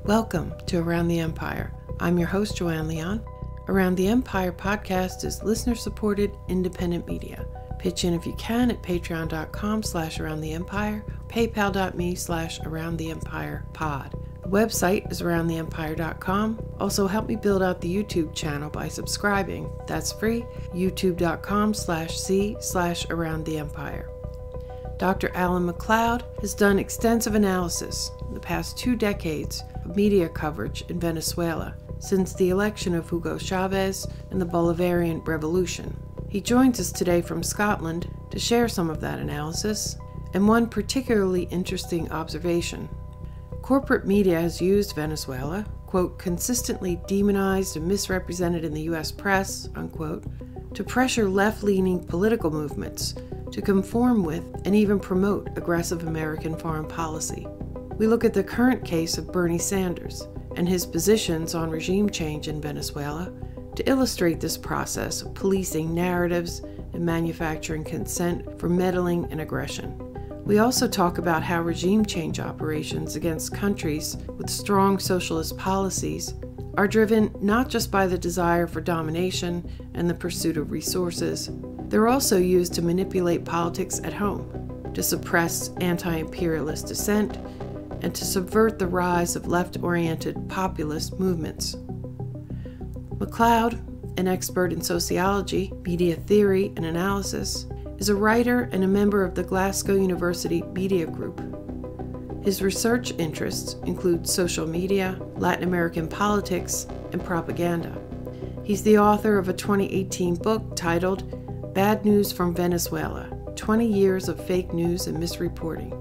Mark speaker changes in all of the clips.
Speaker 1: Welcome to Around the Empire. I'm your host, Joanne Leon. Around the Empire podcast is listener-supported independent media. Pitch in if you can at patreon.com/aroundtheempire, paypal.me/aroundtheempirepod. The website is aroundtheempire.com. Also, help me build out the YouTube channel by subscribing. That's free, youtube.com/c/aroundtheempire. Dr. Alan MacLeod has done extensive analysis in the past 2 decades of media coverage in Venezuela since the election of Hugo Chavez and the Bolivarian Revolution. He joins us today from Scotland to share some of that analysis and one particularly interesting observation. Corporate media has used Venezuela, quote, consistently demonized and misrepresented in the U.S. press, unquote, to pressure left-leaning political movements to conform with and even promote aggressive American foreign policy. We look at the current case of Bernie Sanders and his positions on regime change in Venezuela to illustrate this process of policing narratives and manufacturing consent for meddling and aggression. We also talk about how regime change operations against countries with strong socialist policies are driven not just by the desire for domination and the pursuit of resources. They're also used to manipulate politics at home, to suppress anti-imperialist dissent, and to subvert the rise of left-oriented populist movements. McLeod, an expert in sociology, media theory, and analysis, is a writer and a member of the Glasgow University Media Group. His research interests include social media, Latin American politics, and propaganda. He's the author of a 2018 book titled Bad News from Venezuela, 20 Years of Fake News and Misreporting.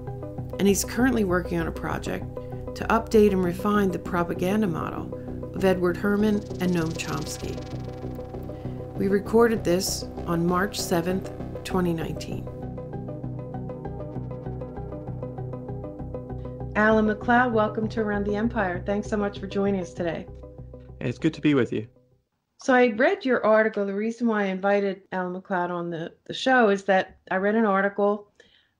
Speaker 1: And he's currently working on a project to update and refine the propaganda model of Edward Herman and Noam Chomsky. We recorded this on March 7th, 2019. Alan MacLeod, welcome to Around the Empire. Thanks so much for joining us today.
Speaker 2: It's good to be with you.
Speaker 1: So I read your article. The reason why I invited Alan MacLeod on the show is that I read an article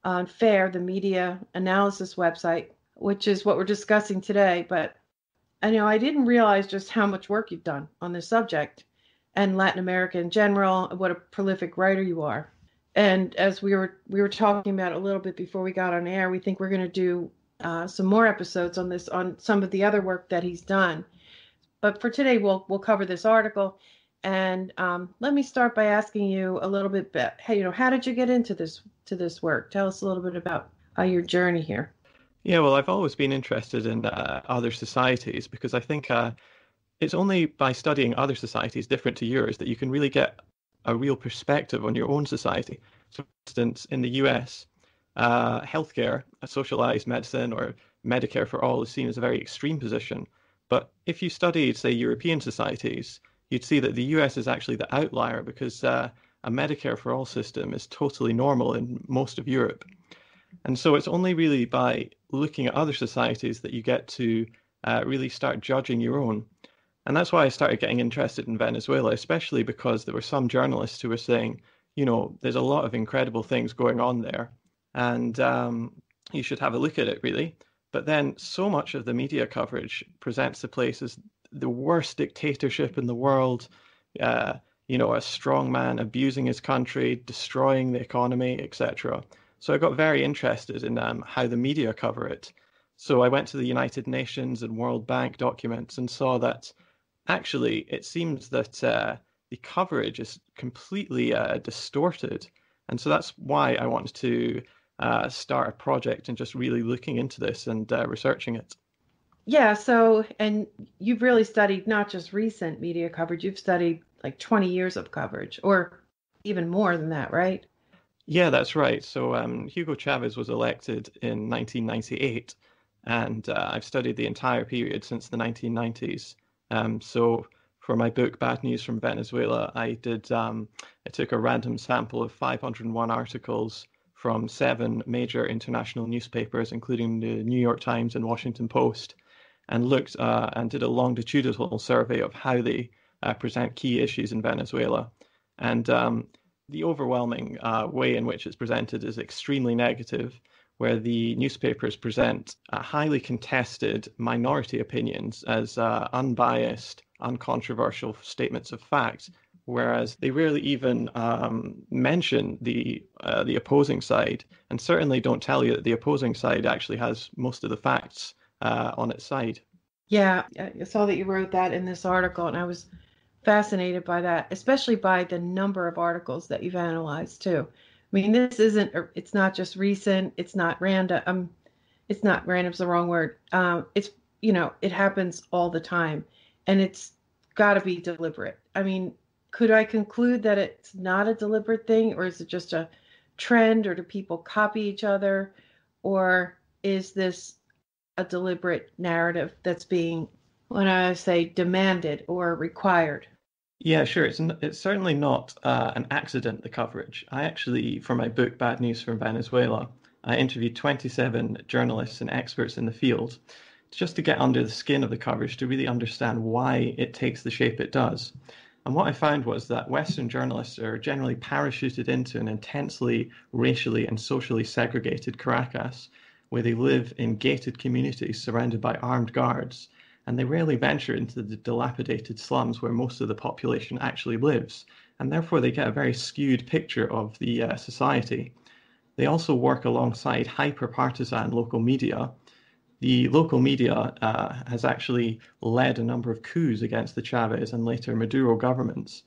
Speaker 1: on FAIR, the media analysis website, which is what we're discussing today. But I didn't realize just how much work you've done on this subject and Latin America in general, what a prolific writer you are. And as we were talking about a little bit before we got on air, we think we're going to do some more episodes on this, on some of the other work that he's done. But for today, we'll cover this article. And let me start by asking you a little bit, hey, how did you get into this work? Tell us a little bit about your journey here.
Speaker 2: Yeah, well, I've always been interested in other societies because I think it's only by studying other societies different to yours that you can really get a real perspective on your own society. So, for instance, in the US, healthcare, a socialized medicine or Medicare for all is seen as a very extreme position. But if you studied, say, European societies, you'd see that the US is actually the outlier because a Medicare for all system is totally normal in most of Europe. And so it's only really by looking at other societies that you get to really start judging your own. And that's why I started getting interested in Venezuela, especially because there were some journalists who were saying, there's a lot of incredible things going on there, and you should have a look at it, really. But then so much of the media coverage presents the place as the worst dictatorship in the world, a strong man abusing his country, destroying the economy, etc. So I got very interested in how the media cover it. So I went to the United Nations and World Bank documents and saw that actually it seems that the coverage is completely distorted. And so that's why I wanted to start a project and just really looking into this and researching it.
Speaker 1: Yeah, so, and you've really studied not just recent media coverage, you've studied like 20 years of coverage, or even more than that, right?
Speaker 2: Yeah, that's right. So Hugo Chavez was elected in 1998, and I've studied the entire period since the 1990s. So for my book, Bad News from Venezuela, I took a random sample of 501 articles from 7 major international newspapers, including the New York Times and Washington Post, and looked and did a longitudinal survey of how they present key issues in Venezuela. And the overwhelming way in which it's presented is extremely negative, where the newspapers present highly contested minority opinions as unbiased, uncontroversial statements of fact, whereas they rarely even mention the opposing side, and certainly don't tell you that the opposing side actually has most of the facts on its side.
Speaker 1: Yeah, I saw that you wrote that in this article, and I was fascinated by that, especially by the number of articles that you've analyzed too. I mean, this isn't, it's not just recent, it's not random. It's not random's the wrong word. It's, it happens all the time, and it's got to be deliberate. I mean, could I conclude that it's not a deliberate thing, or is it just a trend, or do people copy each other, or is this a deliberate narrative that's being, when I say demanded or required?
Speaker 2: Yeah, sure. It's certainly not an accident, the coverage. I actually, for my book, Bad News from Venezuela, I interviewed 27 journalists and experts in the field just to get under the skin of the coverage to really understand why it takes the shape it does. And what I found was that Western journalists are generally parachuted into an intensely racially and socially segregated Caracas, where they live in gated communities surrounded by armed guards, and they rarely venture into the dilapidated slums where most of the population actually lives, and therefore they get a very skewed picture of the society. They also work alongside hyper-partisan local media. The local media has actually led a number of coups against the Chavez and later Maduro governments,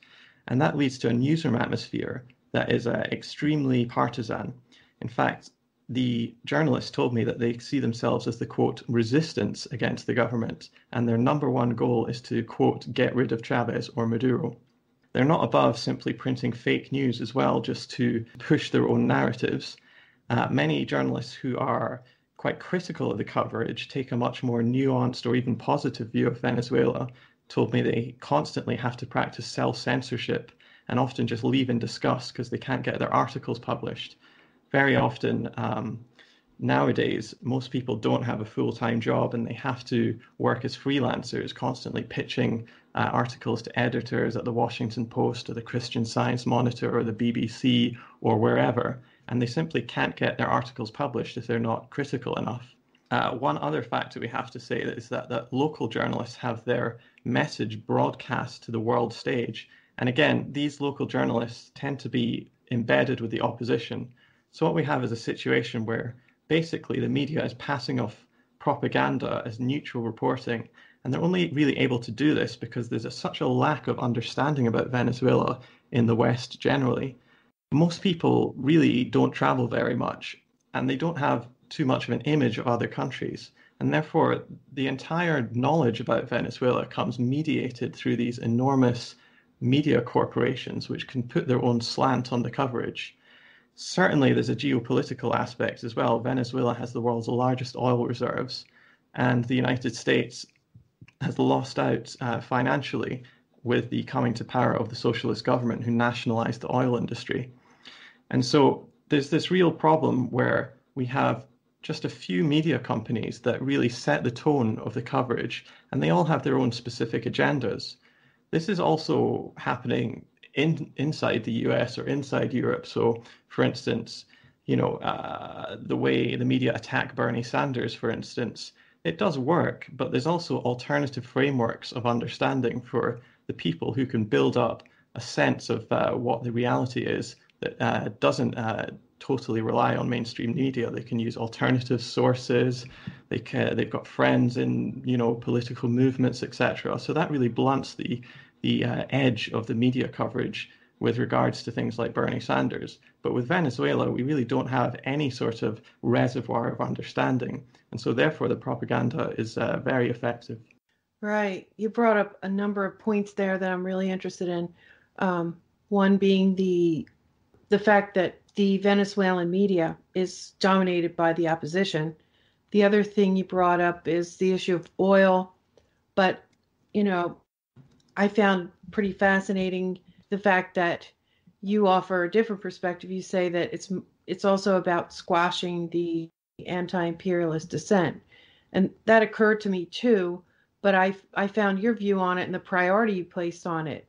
Speaker 2: and that leads to a newsroom atmosphere that is extremely partisan. In fact, the journalists told me that they see themselves as the, quote, resistance against the government, and their number one goal is to, quote, get rid of Chavez or Maduro. They're not above simply printing fake news as well, just to push their own narratives. Many journalists who are quite critical of the coverage take a much more nuanced or even positive view of Venezuela, told me they constantly have to practice self-censorship and often just leave in disgust because they can't get their articles published. Very often, nowadays, most people don't have a full-time job and they have to work as freelancers, constantly pitching articles to editors at the Washington Post or the Christian Science Monitor or the BBC or wherever, and they simply can't get their articles published if they're not critical enough. One other factor we have to say is that local journalists have their message broadcast to the world stage. And again, these local journalists tend to be embedded with the opposition. So what we have is a situation where basically the media is passing off propaganda as neutral reporting, and they're only really able to do this because there's such a lack of understanding about Venezuela in the West generally. Most people really don't travel very much, and they don't have too much of an image of other countries, and therefore the entire knowledge about Venezuela comes mediated through these enormous media corporations which can put their own slant on the coverage. Certainly, there's a geopolitical aspect as well. Venezuela has the world's largest oil reserves, and the United States has lost out financially with the coming to power of the socialist government who nationalized the oil industry. And so there's this real problem where we have just a few media companies that really set the tone of the coverage, and they all have their own specific agendas. This is also happening inside the US or inside Europe. So, for instance, the way the media attack Bernie Sanders, for instance, it does work, but there's also alternative frameworks of understanding for the people who can build up a sense of what the reality is that doesn't totally rely on mainstream media. They can use alternative sources. They've got friends in political movements, etc. So that really blunts the edge of the media coverage with regards to things like Bernie Sanders. But with Venezuela, we really don't have any sort of reservoir of understanding. And so therefore, the propaganda is very effective.
Speaker 1: Right. You brought up a number of points there that I'm really interested in. One being the fact that the Venezuelan media is dominated by the opposition. The other thing you brought up is the issue of oil. But, I found pretty fascinating the fact that you offer a different perspective. You say that it's also about squashing the anti-imperialist dissent. And that occurred to me too, but I found your view on it and the priority you placed on it,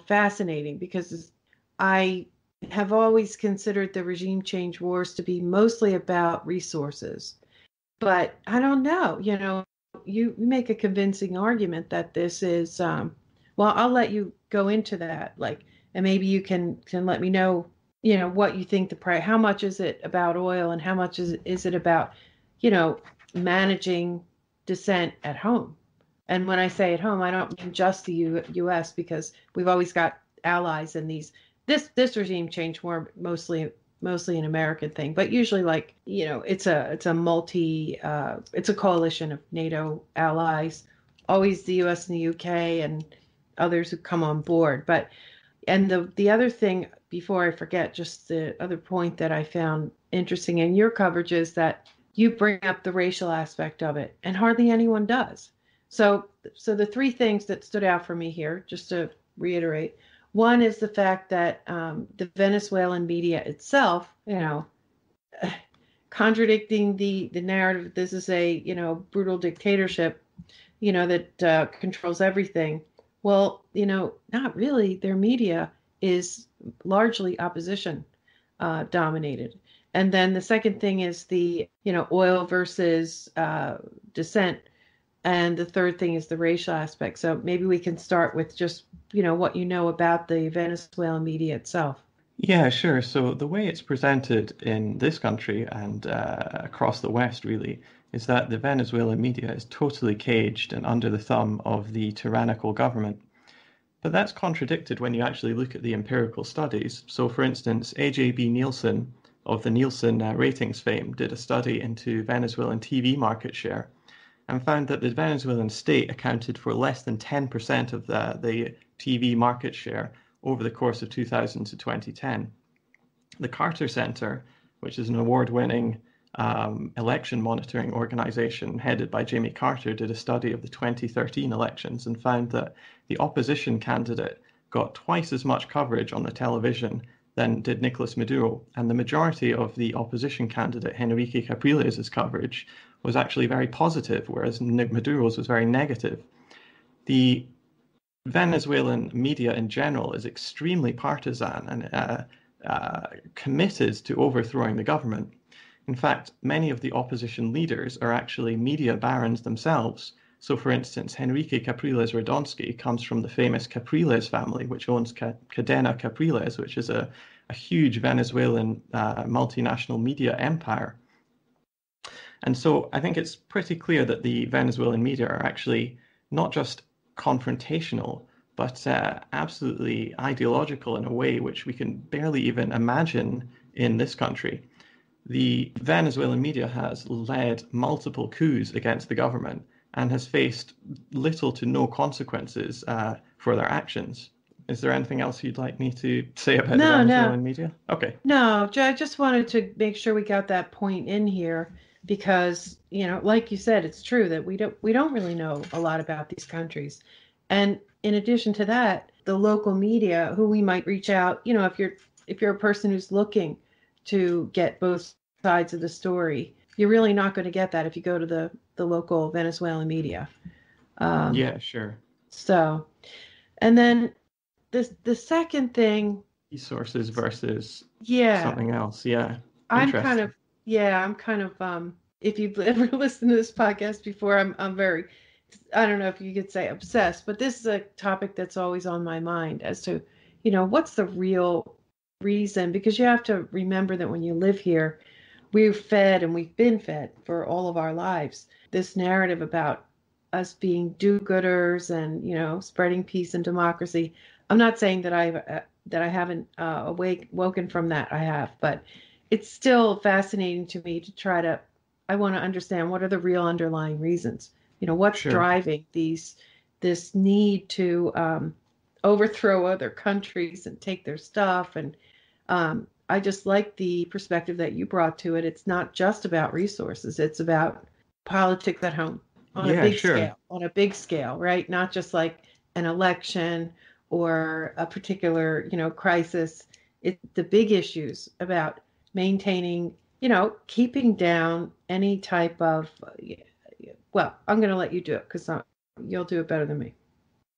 Speaker 1: fascinating, because I have always considered the regime change wars to be mostly about resources. But I don't know, you make a convincing argument that this is, well, I'll let you go into that, like, and maybe you can let me know, what you think the price, how much is it about oil and how much is it about, you know, managing dissent at home. And when I say at home, I don't mean just the U.S. because we've always got allies in these. This regime change more mostly an American thing, but usually, like, it's a coalition of NATO allies, always the U.S. and the U.K. and others who come on board. But and the other thing, before I forget, just the other point that I found interesting in your coverage is that you bring up the racial aspect of it, and hardly anyone does. So the three things that stood out for me here, just to reiterate, one is the fact that the Venezuelan media itself, contradicting the narrative, this is a brutal dictatorship, that controls everything. Well, not really. Their media is largely opposition dominated. And then the second thing is the oil versus dissent. And the third thing is the racial aspect. So maybe we can start with just, what you know about the Venezuelan media itself.
Speaker 2: Yeah, sure. So the way it's presented in this country and across the West, really, is that the Venezuelan media is totally caged and under the thumb of the tyrannical government. But that's contradicted when you actually look at the empirical studies. So, for instance, AJB Nielsen of the Nielsen ratings fame did a study into Venezuelan TV market share and found that the Venezuelan state accounted for less than 10% of the TV market share over the course of 2000 to 2010. The Carter Center, which is an award-winning election monitoring organization headed by Jimmy Carter, did a study of the 2013 elections and found that the opposition candidate got twice as much coverage on the television than did Nicolas Maduro, and the majority of the opposition candidate, Henrique Capriles' coverage, was actually very positive, whereas Maduro's was very negative. The Venezuelan media in general is extremely partisan and committed to overthrowing the government. In fact, many of the opposition leaders are actually media barons themselves. So, for instance, Henrique Capriles Radonsky comes from the famous Capriles family, which owns Cadena Capriles, which is a huge Venezuelan multinational media empire. And so I think it's pretty clear that the Venezuelan media are actually not just confrontational, but absolutely ideological in a way which we can barely even imagine in this country. The Venezuelan media has led multiple coups against the government and has faced little to no consequences for their actions. Is there anything else you'd like me to say about the Venezuelan media? Okay.
Speaker 1: No, I just wanted to make sure we got that point in here because, like you said, it's true that we don't really know a lot about these countries. And in addition to that, the local media who we might reach out, if you're a person who's looking to get both sides of the story, you're really not going to get that if you go to the local Venezuelan media.
Speaker 2: Yeah, sure.
Speaker 1: So, and then the second thing,
Speaker 2: resources versus
Speaker 1: yeah,
Speaker 2: something else. Yeah,
Speaker 1: I'm kind of if you've ever listened to this podcast before, I'm very, I don't know if you could say obsessed, but this is a topic that's always on my mind as to, what's the real reason? Because you have to remember that when you live here, we're fed and we've been fed for all of our lives this narrative about us being do-gooders and, spreading peace and democracy. I'm not saying that I haven't woken from that. I have, but it's still fascinating to me to I want to understand what are the real underlying reasons. What's
Speaker 2: Sure.
Speaker 1: driving this need to overthrow other countries and take their stuff. And I just like the perspective that you brought to it. It's not just about resources. It's about politics at home on a big scale, right? Not just like an election or a particular, crisis. It's the big issues about maintaining, keeping down any type of, well, I'm going to let you do it because you'll do it better than me.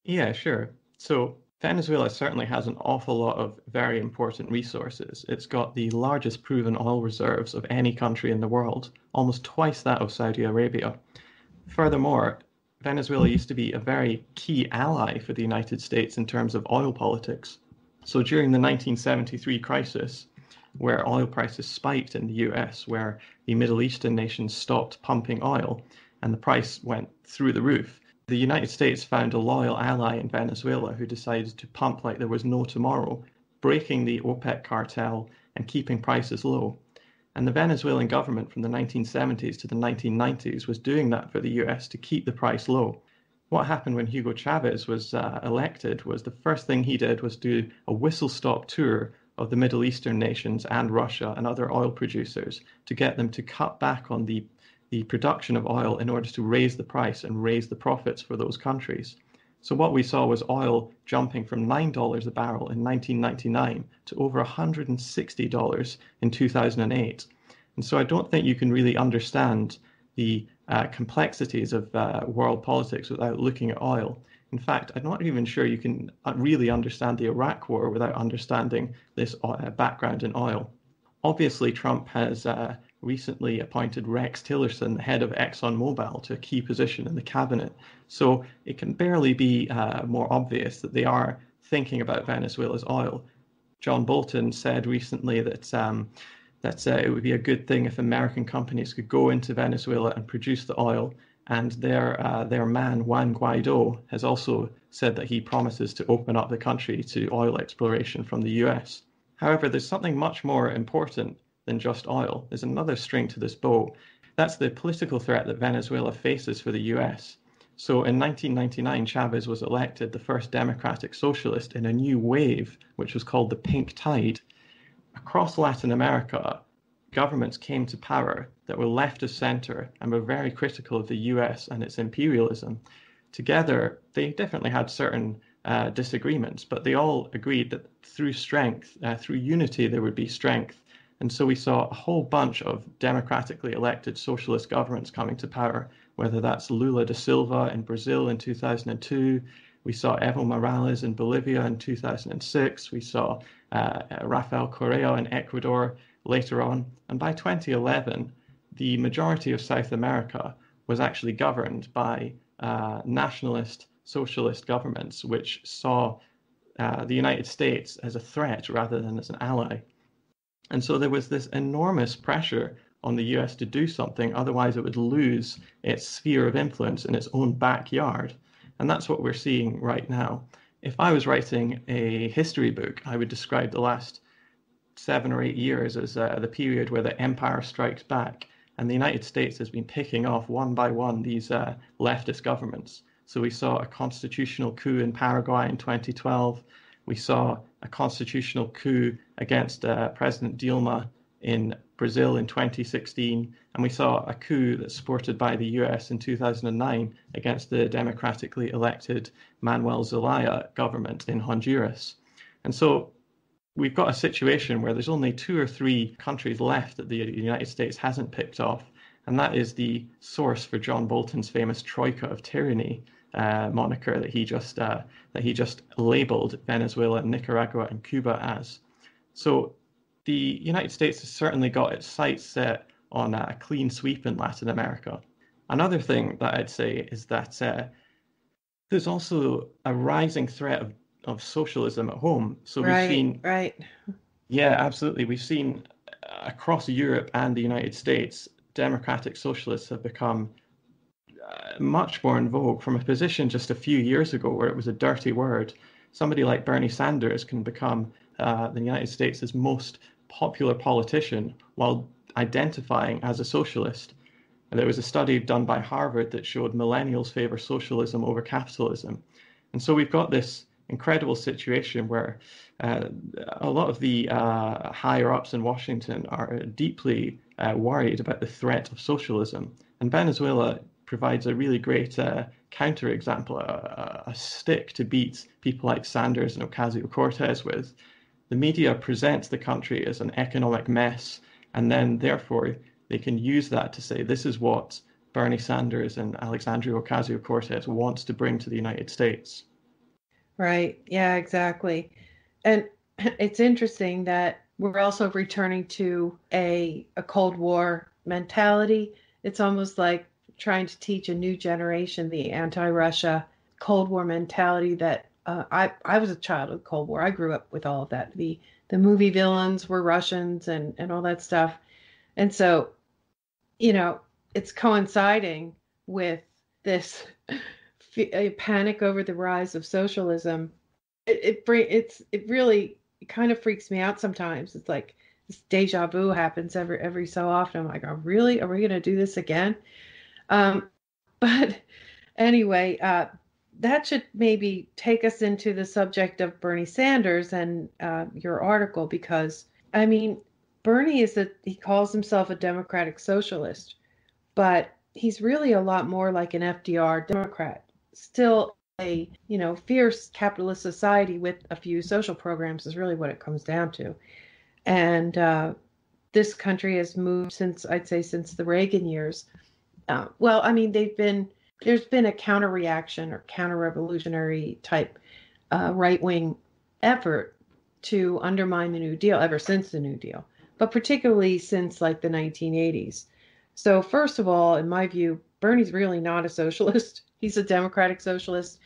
Speaker 2: Yeah, sure. So Venezuela certainly has an awful lot of very important resources. It's got the largest proven oil reserves of any country in the world, almost twice that of Saudi Arabia. Furthermore, Venezuela used to be a very key ally for the United States in terms of oil politics. So during the 1973 crisis, where oil prices spiked in the US, where the Middle Eastern nations stopped pumping oil and the price went through the roof, the United States found a loyal ally in Venezuela who decided to pump like there was no tomorrow, breaking the OPEC cartel and keeping prices low. And the Venezuelan government from the 1970s to the 1990s was doing that for the US to keep the price low. What happened when Hugo Chavez was elected was the first thing he did was do a whistle-stop tour of the Middle Eastern nations and Russia and other oil producers to get them to cut back on the production of oil in order to raise the price and raise the profits for those countries. So what we saw was oil jumping from $9 a barrel in 1999 to over $160 in 2008. And so I don't think you can really understand the complexities of world politics without looking at oil. In fact, I'm not even sure you can really understand the Iraq War without understanding this background in oil. Obviously, Trump has recently appointed Rex Tillerson, the head of ExxonMobil, to a key position in the cabinet. So it can barely be more obvious that they are thinking about Venezuela's oil. John Bolton said recently that it would be a good thing if American companies could go into Venezuela and produce the oil. And their man, Juan Guaido, has also said that he promises to open up the country to oil exploration from the US. However, there's something much more important than just oil. There's another string to this bow. That's the political threat that Venezuela faces for the US. So in 1999, Chavez was elected the first democratic socialist in a new wave, which was called the Pink Tide. Across Latin America, governments came to power that were left of center and were very critical of the US and its imperialism. Together, they definitely had certain disagreements, but they all agreed that through strength, through unity, there would be strength. And so we saw a whole bunch of democratically elected socialist governments coming to power, whether that's Lula da Silva in Brazil in 2002, we saw Evo Morales in Bolivia in 2006, we saw Rafael Correa in Ecuador later on. And by 2011, the majority of South America was actually governed by nationalist socialist governments, which saw the United States as a threat rather than as an ally. And so there was this enormous pressure on the US to do something, otherwise it would lose its sphere of influence in its own backyard. And that's what we're seeing right now. If I was writing a history book, I would describe the last 7 or 8 years as the period where the empire strikes back, and the United States has been picking off one by one these leftist governments. So we saw a constitutional coup in Paraguay in 2012. We saw a constitutional coup against President Dilma in Brazil in 2016, and we saw a coup that's supported by the US in 2009 against the democratically elected Manuel Zelaya government in Honduras. And so we've got a situation where there's only 2 or 3 countries left that the United States hasn't picked off, and that is the source for John Bolton's famous Troika of Tyranny moniker that he just labeled Venezuela, Nicaragua, and Cuba as. So the United States has certainly got its sights set on a clean sweep in Latin America. Another thing that I'd say is that there's also a rising threat of socialism at home. So we've seen, yeah, absolutely. We've seen across Europe and the United States, democratic socialists have become much more in vogue from a position just a few years ago where it was a dirty word. Somebody like Bernie Sanders can become the United States' most popular politician while identifying as a socialist. And there was a study done by Harvard that showed millennials favor socialism over capitalism. And so we've got this incredible situation where a lot of the higher ups in Washington are deeply worried about the threat of socialism. And Venezuela provides a really great counterexample, a stick to beat people like Sanders and Ocasio-Cortez with. The media presents the country as an economic mess, and then therefore they can use that to say this is what Bernie Sanders and Alexandria Ocasio-Cortez wants to bring to the United States.
Speaker 1: Right. Yeah, exactly. And it's interesting that we're also returning to a Cold War mentality. It's almost like trying to teach a new generation the anti-Russia Cold War mentality that I was a child of the Cold War. I grew up with all of that. The movie villains were Russians and all that stuff. And so, you know, it's coinciding with this a panic over the rise of socialism. It really it kind of freaks me out sometimes. It's like this deja vu happens every so often. I'm like, oh, really? Are we going to do this again? Um, but anyway, that should maybe take us into the subject of Bernie Sanders and your article, because I mean, Bernie he calls himself a democratic socialist, but he's really a lot more like an FDR Democrat, still a fierce capitalist society with a few social programs is really what it comes down to. And this country has moved since, I'd say, since the Reagan years. Well, I mean, there's been a counter reaction or counter revolutionary type right wing effort to undermine the New Deal ever since the New Deal, but particularly since like the 1980s. So, first of all, in my view, Bernie's really not a socialist. He's a democratic socialist,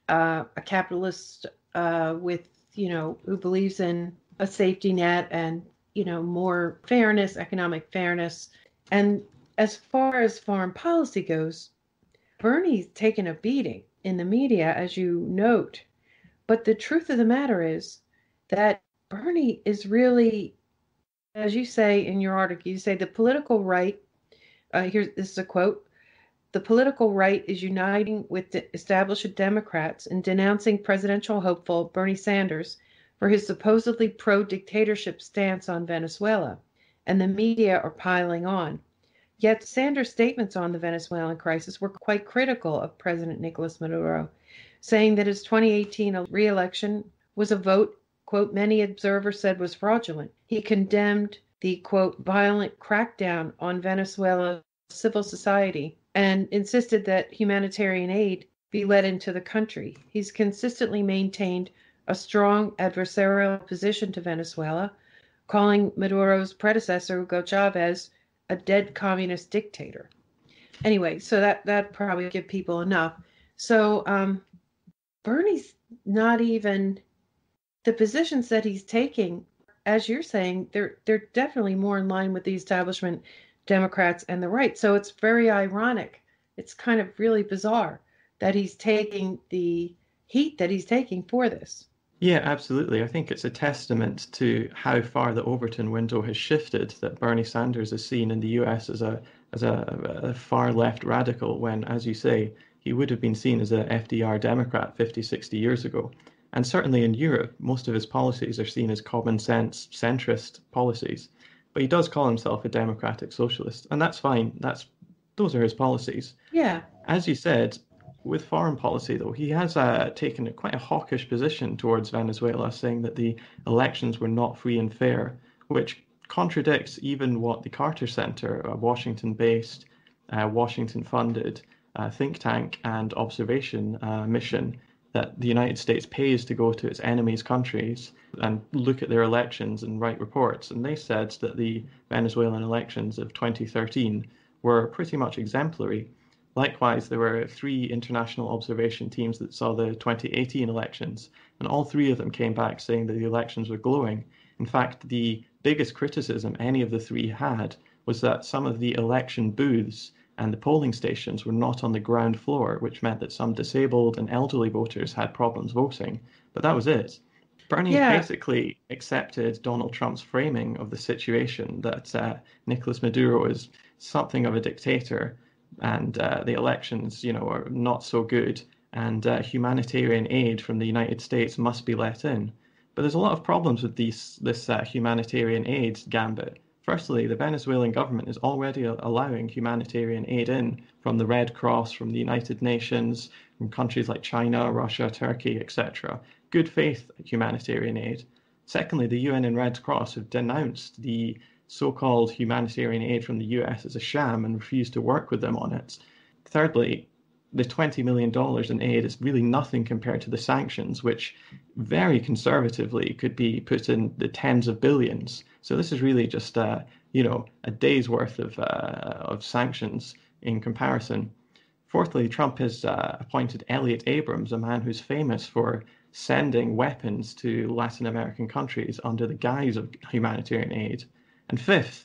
Speaker 1: a capitalist with, who believes in a safety net and, more fairness, economic fairness. And as far as foreign policy goes, Bernie's taken a beating in the media, as you note. But the truth of the matter is that Bernie is really, as you say in your article, you say the political right, this is a quote, the political right is uniting with the established Democrats in denouncing presidential hopeful Bernie Sanders for his supposedly pro-dictatorship stance on Venezuela, and the media are piling on. Yet Sanders' statements on the Venezuelan crisis were quite critical of President Nicolas Maduro, saying that his 2018 re-election was a vote, quote, many observers said was fraudulent. He condemned the, quote, violent crackdown on Venezuela's civil society and insisted that humanitarian aid be let into the country. He's consistently maintained a strong adversarial position to Venezuela, calling Maduro's predecessor, Hugo Chavez, a dead communist dictator. Anyway, so that probably give people enough. So Bernie's not even the positions that he's taking, as you're saying, they're definitely more in line with the establishment Democrats and the right. So it's very ironic. It's kind of really bizarre that he's taking the heat that he's taking for this.
Speaker 2: Yeah, absolutely. I think it's a testament to how far the Overton window has shifted, that Bernie Sanders is seen in the US as a far left radical when, as you say, he would have been seen as a FDR Democrat 50, 60 years ago. And certainly in Europe, most of his policies are seen as common sense, centrist policies. But he does call himself a democratic socialist, and that's fine. Those are his policies.
Speaker 1: Yeah.
Speaker 2: As you said, with foreign policy, though, he has taken quite a hawkish position towards Venezuela, saying that the elections were not free and fair, which contradicts even what the Carter Center, a Washington-based, Washington-funded think tank and observation mission that the United States pays to go to its enemies' countries and look at their elections and write reports. And they said that the Venezuelan elections of 2013 were pretty much exemplary. Likewise, there were 3 international observation teams that saw the 2018 elections, and all 3 of them came back saying that the elections were glowing. In fact, the biggest criticism any of the 3 had was that some of the election booths and the polling stations were not on the ground floor, which meant that some disabled and elderly voters had problems voting. But that was it. Bernie's basically accepted Donald Trump's framing of the situation, that Nicolas Maduro is something of a dictator, and the elections, are not so good, and humanitarian aid from the United States must be let in. But there's a lot of problems with this humanitarian aid gambit. Firstly, the Venezuelan government is already allowing humanitarian aid in from the Red Cross, from the United Nations, from countries like China, Russia, Turkey, etc. Good faith humanitarian aid. Secondly, the UN and Red Cross have denounced the so-called humanitarian aid from the US as a sham and refused to work with them on it. Thirdly, the $20 million in aid is really nothing compared to the sanctions, which very conservatively could be put in the tens of billions. So this is really just a day's worth of sanctions in comparison. Fourthly, Trump has appointed Elliot Abrams, a man who's famous for sending weapons to Latin American countries under the guise of humanitarian aid. And fifth,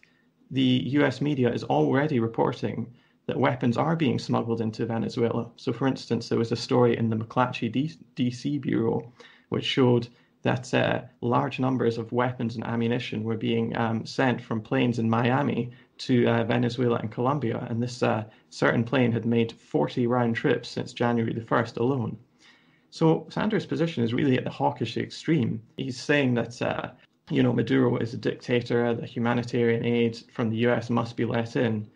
Speaker 2: the US media is already reporting that weapons are being smuggled into Venezuela. So, for instance, there was a story in the McLeod DC Bureau which showed that large numbers of weapons and ammunition were being sent from planes in Miami to Venezuela and Colombia. And this certain plane had made 40 round trips since January the 1st alone. So Sanders' position is really at the hawkish extreme. He's saying that, Maduro is a dictator, that humanitarian aid from the US must be let in.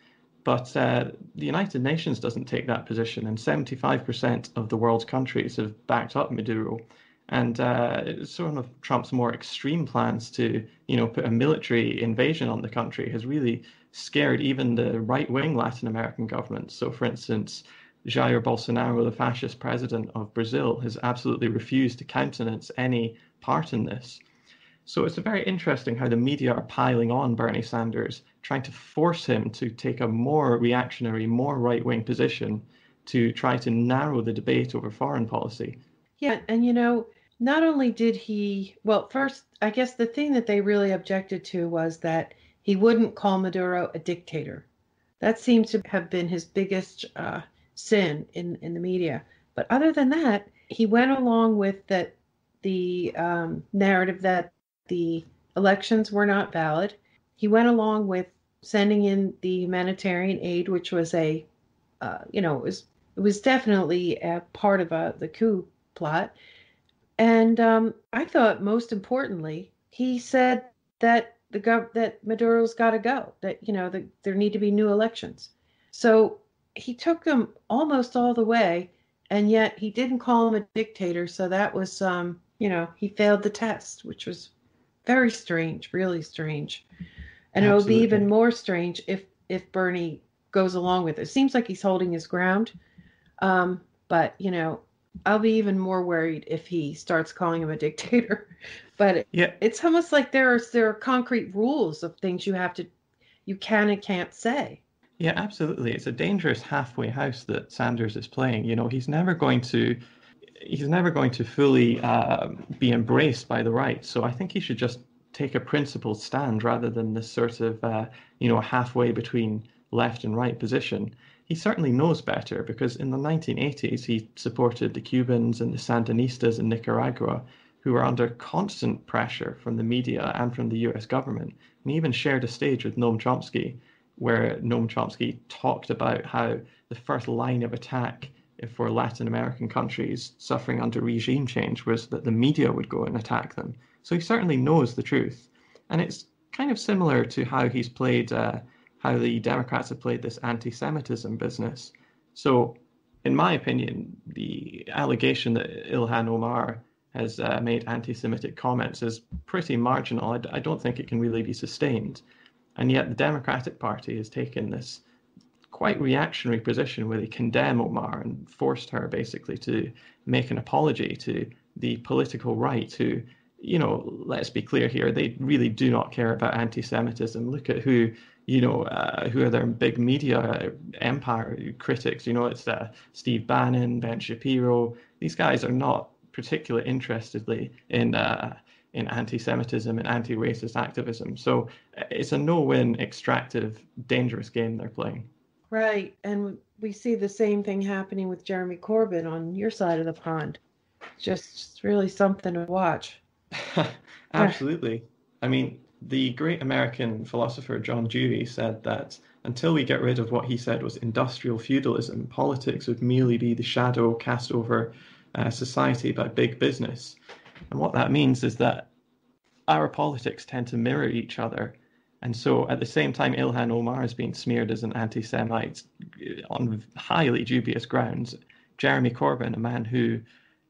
Speaker 2: But the United Nations doesn't take that position, and 75% of the world's countries have backed up Maduro. And it's one of Trump's more extreme plans to, put a military invasion on the country has really scared even the right-wing Latin American governments. So, for instance, Jair Bolsonaro, the fascist president of Brazil, has absolutely refused to countenance any part in this. So it's very interesting how the media are piling on Bernie Sanders, trying to force him to take a more reactionary, more right-wing position to try to narrow the debate over foreign policy.
Speaker 1: Yeah, and not only did he, well, first, I guess the thing that they really objected to was that he wouldn't call Maduro a dictator. That seems to have been his biggest sin in the media. But other than that, he went along with the narrative that the elections were not valid. He went along with sending in the humanitarian aid, which was it was definitely a part of the coup plot. And I thought most importantly, he said that that Maduro's got to go, that there need to be new elections. So he took them almost all the way, and yet he didn't call him a dictator. So that was he failed the test, which was very strange, really strange. And It will be even more strange if Bernie goes along with it. It seems like he's holding his ground. But I'll be even more worried if he starts calling him a dictator. But it's almost like there are concrete rules of things you can and can't say.
Speaker 2: Yeah, absolutely. It's a dangerous halfway house that Sanders is playing. He's never going to fully be embraced by the right. So I think he should just take a principled stand rather than this sort of halfway between left and right position. He certainly knows better because in the 1980s he supported the Cubans and the Sandinistas in Nicaragua, who were under constant pressure from the media and from the US government. And he even shared a stage with Noam Chomsky, where Noam Chomsky talked about how the first line of attack for Latin American countries suffering under regime change was that the media would go and attack them. So he certainly knows the truth. And it's kind of similar to how he's played, how the Democrats have played this anti-Semitism business. So in my opinion, the allegation that Ilhan Omar has made anti-Semitic comments is pretty marginal. I don't think it can really be sustained. And yet the Democratic Party has taken this quite reactionary position where they condemn Omar and forced her basically to make an apology to the political right who, let's be clear here, they really do not care about anti-Semitism. Look at who are their big media empire critics. It's Steve Bannon, Ben Shapiro. These guys are not particularly interested in anti-Semitism and anti-racist activism. So it's a no-win, extractive, dangerous game they're playing.
Speaker 1: Right, and we see the same thing happening with Jeremy Corbyn on your side of the pond. Just really something to watch.
Speaker 2: Absolutely. I mean, the great American philosopher John Dewey said that until we get rid of what he said was industrial feudalism, politics would merely be the shadow cast over society by big business. And what that means is that our politics tend to mirror each other. And so at the same time, Ilhan Omar is being smeared as an anti-Semite on highly dubious grounds. Jeremy Corbyn, a man who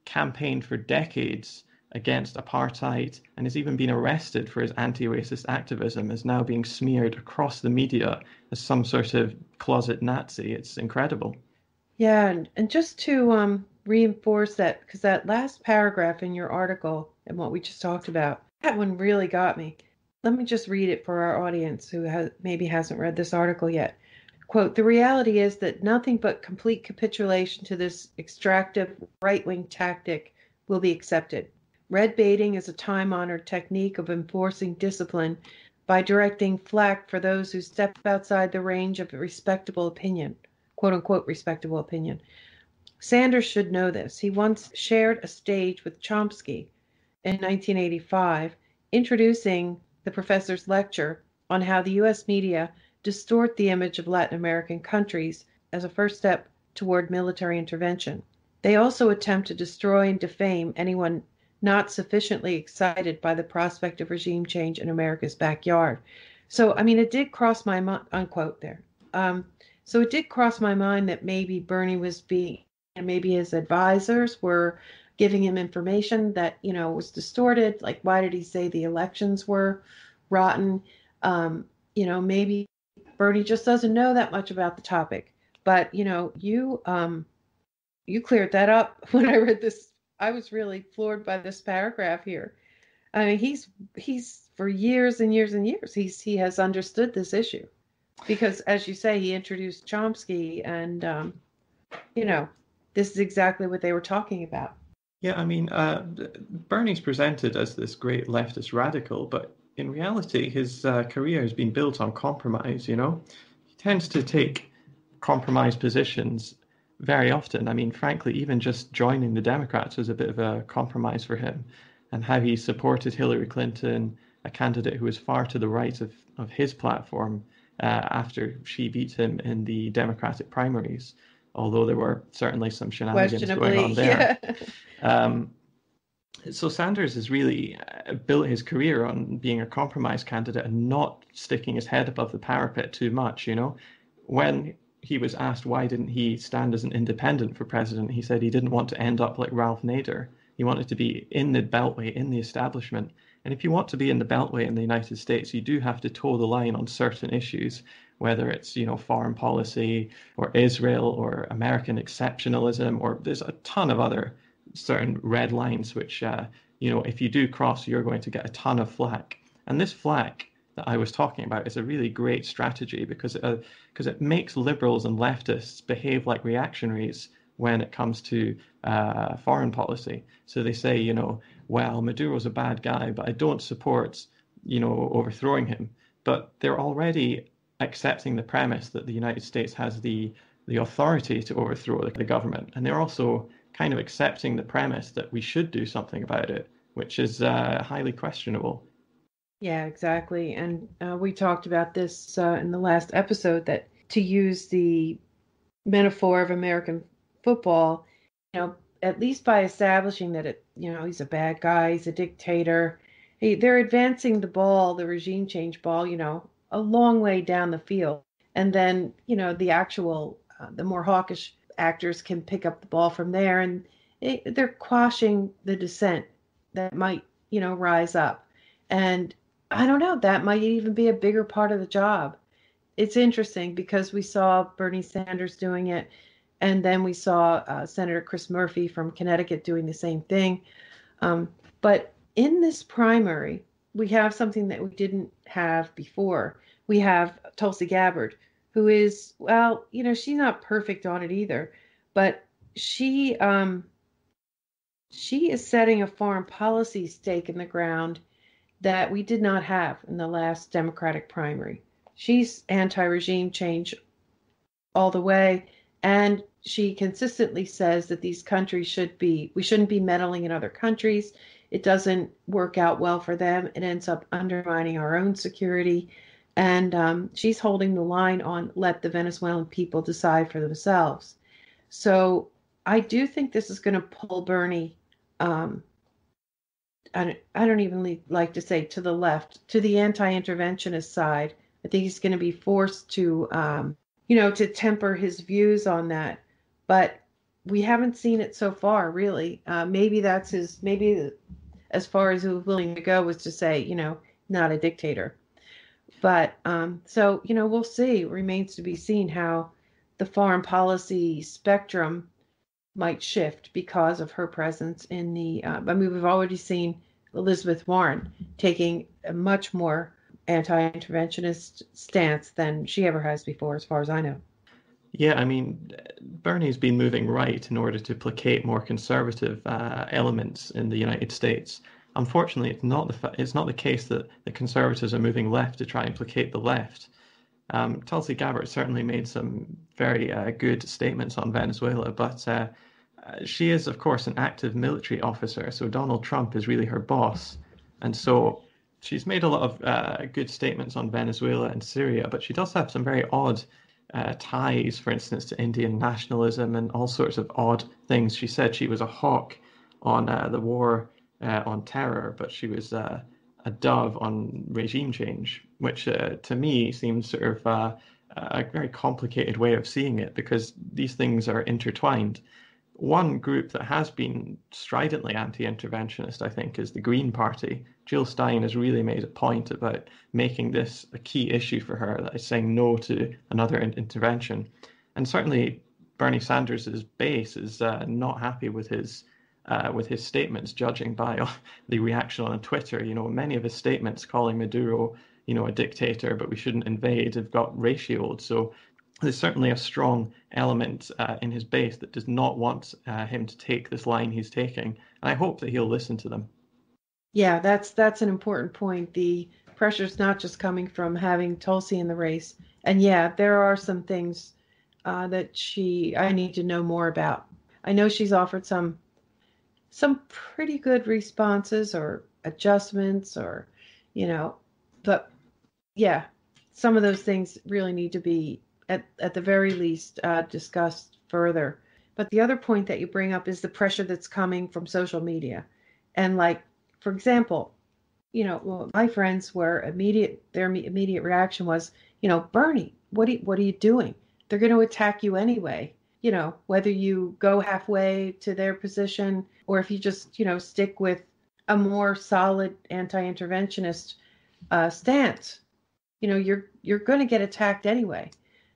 Speaker 2: campaigned for decades against apartheid and has even been arrested for his anti-racist activism, is now being smeared across the media as some sort of closet Nazi. It's incredible.
Speaker 1: Yeah, and just to reinforce that, because that last paragraph in your article and what we just talked about, that one really got me. Let me just read it for our audience who maybe hasn't read this article yet. Quote, the reality is that nothing but complete capitulation to this extractive right-wing tactic will be accepted. Red baiting is a time-honored technique of enforcing discipline by directing flak for those who step outside the range of respectable opinion, quote unquote respectable opinion. Sanders should know this. He once shared a stage with Chomsky in 1985, introducing the professor's lecture on how the U.S. media distort the image of Latin American countries as a first step toward military intervention. They also attempt to destroy and defame anyone not sufficiently excited by the prospect of regime change in America's backyard. So, I mean, it did cross my mind, unquote, there. So it did cross my mind that maybe Bernie was being, and maybe his advisors were giving him information that, was distorted. Like, why did he say the elections were rotten? Maybe Bernie just doesn't know that much about the topic. But, you cleared that up when I read this. I was really floored by this paragraph here. I mean, he's for years and years and years, he has understood this issue because, as you say, he introduced Chomsky, and this is exactly what they were talking about.
Speaker 2: Yeah, I mean, Bernie's presented as this great leftist radical, but in reality, his career has been built on compromise. He tends to take compromise positions very often. I mean, frankly, even just joining the Democrats was a bit of a compromise for him, and how he supported Hillary Clinton, a candidate who was far to the right of his platform, after she beat him in the Democratic primaries, although there were certainly some shenanigans going on there.
Speaker 1: Yeah.
Speaker 2: So Sanders has really built his career on being a compromise candidate and not sticking his head above the parapet too much. When he was asked why didn't he stand as an independent for president, he said he didn't want to end up like Ralph Nader. He wanted to be in the Beltway, in the establishment. And if you want to be in the Beltway in the United States, you do have to toe the line on certain issues, whether it's, foreign policy or Israel or American exceptionalism, or there's a ton of other certain red lines, which, if you do cross, you're going to get a ton of flack. And this flack that I was talking about is a really great strategy because it makes liberals and leftists behave like reactionaries when it comes to foreign policy. So they say, well, Maduro's a bad guy, but I don't support, overthrowing him. But they're already accepting the premise that the United States has the authority to overthrow the government. And they're also kind of accepting the premise that we should do something about it, which is highly questionable.
Speaker 1: Yeah, exactly. And we talked about this in the last episode, that to use the metaphor of American football, at least by establishing that he's a bad guy, he's a dictator, they're advancing the ball, the regime change ball, a long way down the field. And then, the actual, the more hawkish actors can pick up the ball from there, and they're quashing the dissent that might, rise up. And I don't know, that might even be a bigger part of the job. It's interesting because we saw Bernie Sanders doing it, and then we saw Senator Chris Murphy from Connecticut doing the same thing. But in this primary, we have something that we didn't have before. We have Tulsi Gabbard, who is, well, she's not perfect on it either, but she is setting a foreign policy stake in the ground that we did not have in the last Democratic primary. She's anti-regime change all the way, and she consistently says that these countries we shouldn't be meddling in other countries. It doesn't work out well for them. It ends up undermining our own security. And she's holding the line on let the Venezuelan people decide for themselves. So I do think this is going to pull Bernie, I don't even like to say to the left, to the anti-interventionist side. I think he's going to be forced to, to temper his views on that. But we haven't seen it so far, really. Maybe as far as he was willing to go was to say, not a dictator. But so, we'll see. It remains to be seen how the foreign policy spectrum might shift because of her presence in the. I mean, we've already seen Elizabeth Warren taking a much more anti-interventionist stance than she ever has before, as far as I know.
Speaker 2: Yeah, I mean, Bernie's been moving right in order to placate more conservative elements in the United States. Unfortunately, it's not the case that the conservatives are moving left to try and placate the left. Tulsi Gabbard certainly made some very good statements on Venezuela, but she is, of course, an active military officer, so Donald Trump is really her boss. And so she's made a lot of good statements on Venezuela and Syria, but she does have some very odd ties, for instance, to Indian nationalism and all sorts of odd things. She said she was a hawk on the war on terror, but she was a dove on regime change, which to me seems sort of a very complicated way of seeing it because these things are intertwined. One group that has been stridently anti-interventionist, I think, is the Green Party. Jill Stein has really made a point about making this a key issue for her, that is saying no to another intervention. And certainly Bernie Sanders' base is not happy with his statements, judging by the reaction on Twitter. You know, many of his statements calling Maduro, you know, a dictator, but we shouldn't invade, have got ratioed. So there's certainly a strong element in his base that does not want him to take this line he's taking. And I hope that he'll listen to them.
Speaker 1: Yeah, that's an important point. The pressure's not just coming from having Tulsi in the race. And yeah, there are some things that I need to know more about. I know she's offered some pretty good responses or adjustments or, you know, but yeah, some of those things really need to be at the very least discussed further. But the other point that you bring up is the pressure that's coming from social media. And like, for example, you know, well, my friends their immediate reaction was, you know, Bernie, what are you doing? They're going to attack you anyway. You know, whether you go halfway to their position or if you just, you know, stick with a more solid anti-interventionist stance, you know, you're going to get attacked anyway.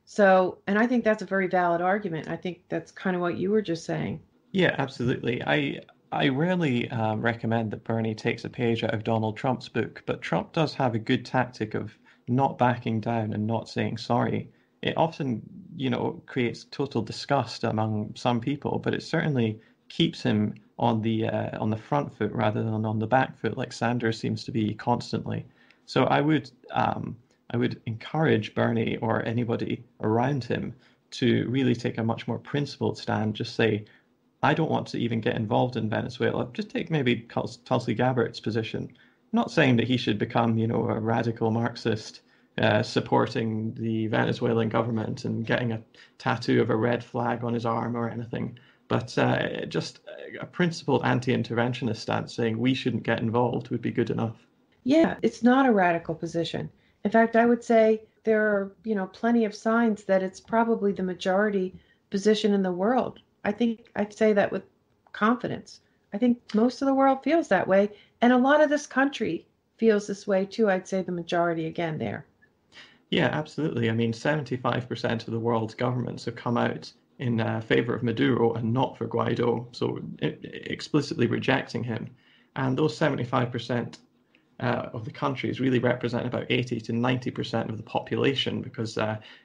Speaker 1: So, and I think that's a very valid argument. I think that's kind of what you were just saying.
Speaker 2: Yeah, absolutely. I rarely recommend that Bernie takes a page out of Donald Trump's book, but Trump does have a good tactic of not backing down and not saying sorry. It often, you know, creates total disgust among some people, but it certainly keeps him on the front foot rather than on the back foot, like Sanders seems to be constantly. So I would encourage Bernie or anybody around him to really take a much more principled stand. Just say, I don't want to even get involved in Venezuela. Just take maybe Tulsi Gabbard's position. I'm not saying that he should become, you know, a radical Marxist supporting the Venezuelan government and getting a tattoo of a red flag on his arm or anything, but just a principled anti-interventionist stance saying we shouldn't get involved would be good enough.
Speaker 1: Yeah, it's not a radical position. In fact, I would say there are, you know, plenty of signs that it's probably the majority position in the world. I think I'd say that with confidence. I think most of the world feels that way, and a lot of this country feels this way too. I'd say the majority again there.
Speaker 2: Yeah, absolutely. I mean, 75% of the world's governments have come out in favor of Maduro and not for Guaido, so explicitly rejecting him. And those 75% of the countries really represent about 80 to 90% of the population because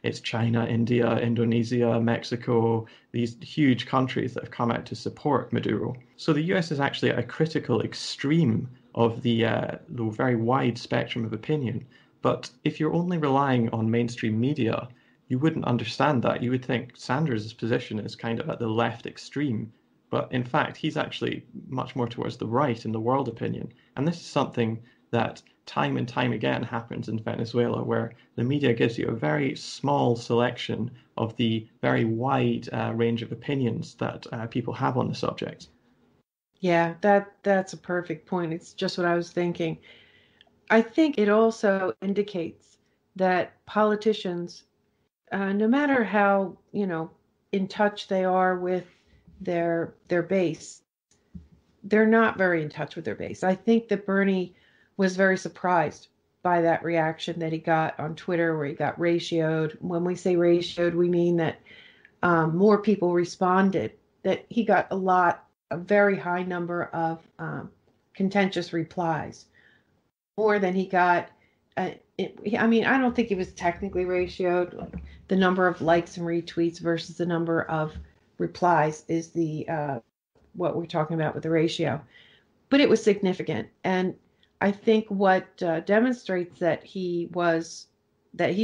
Speaker 2: it's China, India, Indonesia, Mexico, these huge countries that have come out to support Maduro. So the US is actually at a critical extreme of the very wide spectrum of opinion. But if you're only relying on mainstream media, you wouldn't understand that. You would think Sanders' position is kind of at the left extreme. But in fact, he's actually much more towards the right in the world opinion. And this is something that time and time again happens in Venezuela, where the media gives you a very small selection of the very wide range of opinions that people have on the subject.
Speaker 1: Yeah, that's a perfect point. It's just what I was thinking. I think it also indicates that politicians, no matter how, you know, in touch they are with their base, they're not very in touch with their base. I think that Bernie was very surprised by that reaction that he got on Twitter where he got ratioed. When we say ratioed, we mean that more people responded, that he got a very high number of contentious replies, more than he got. I mean, I don't think it was technically ratioed. Like the number of likes and retweets versus the number of replies is the what we're talking about with the ratio. But it was significant, and I think what demonstrates that he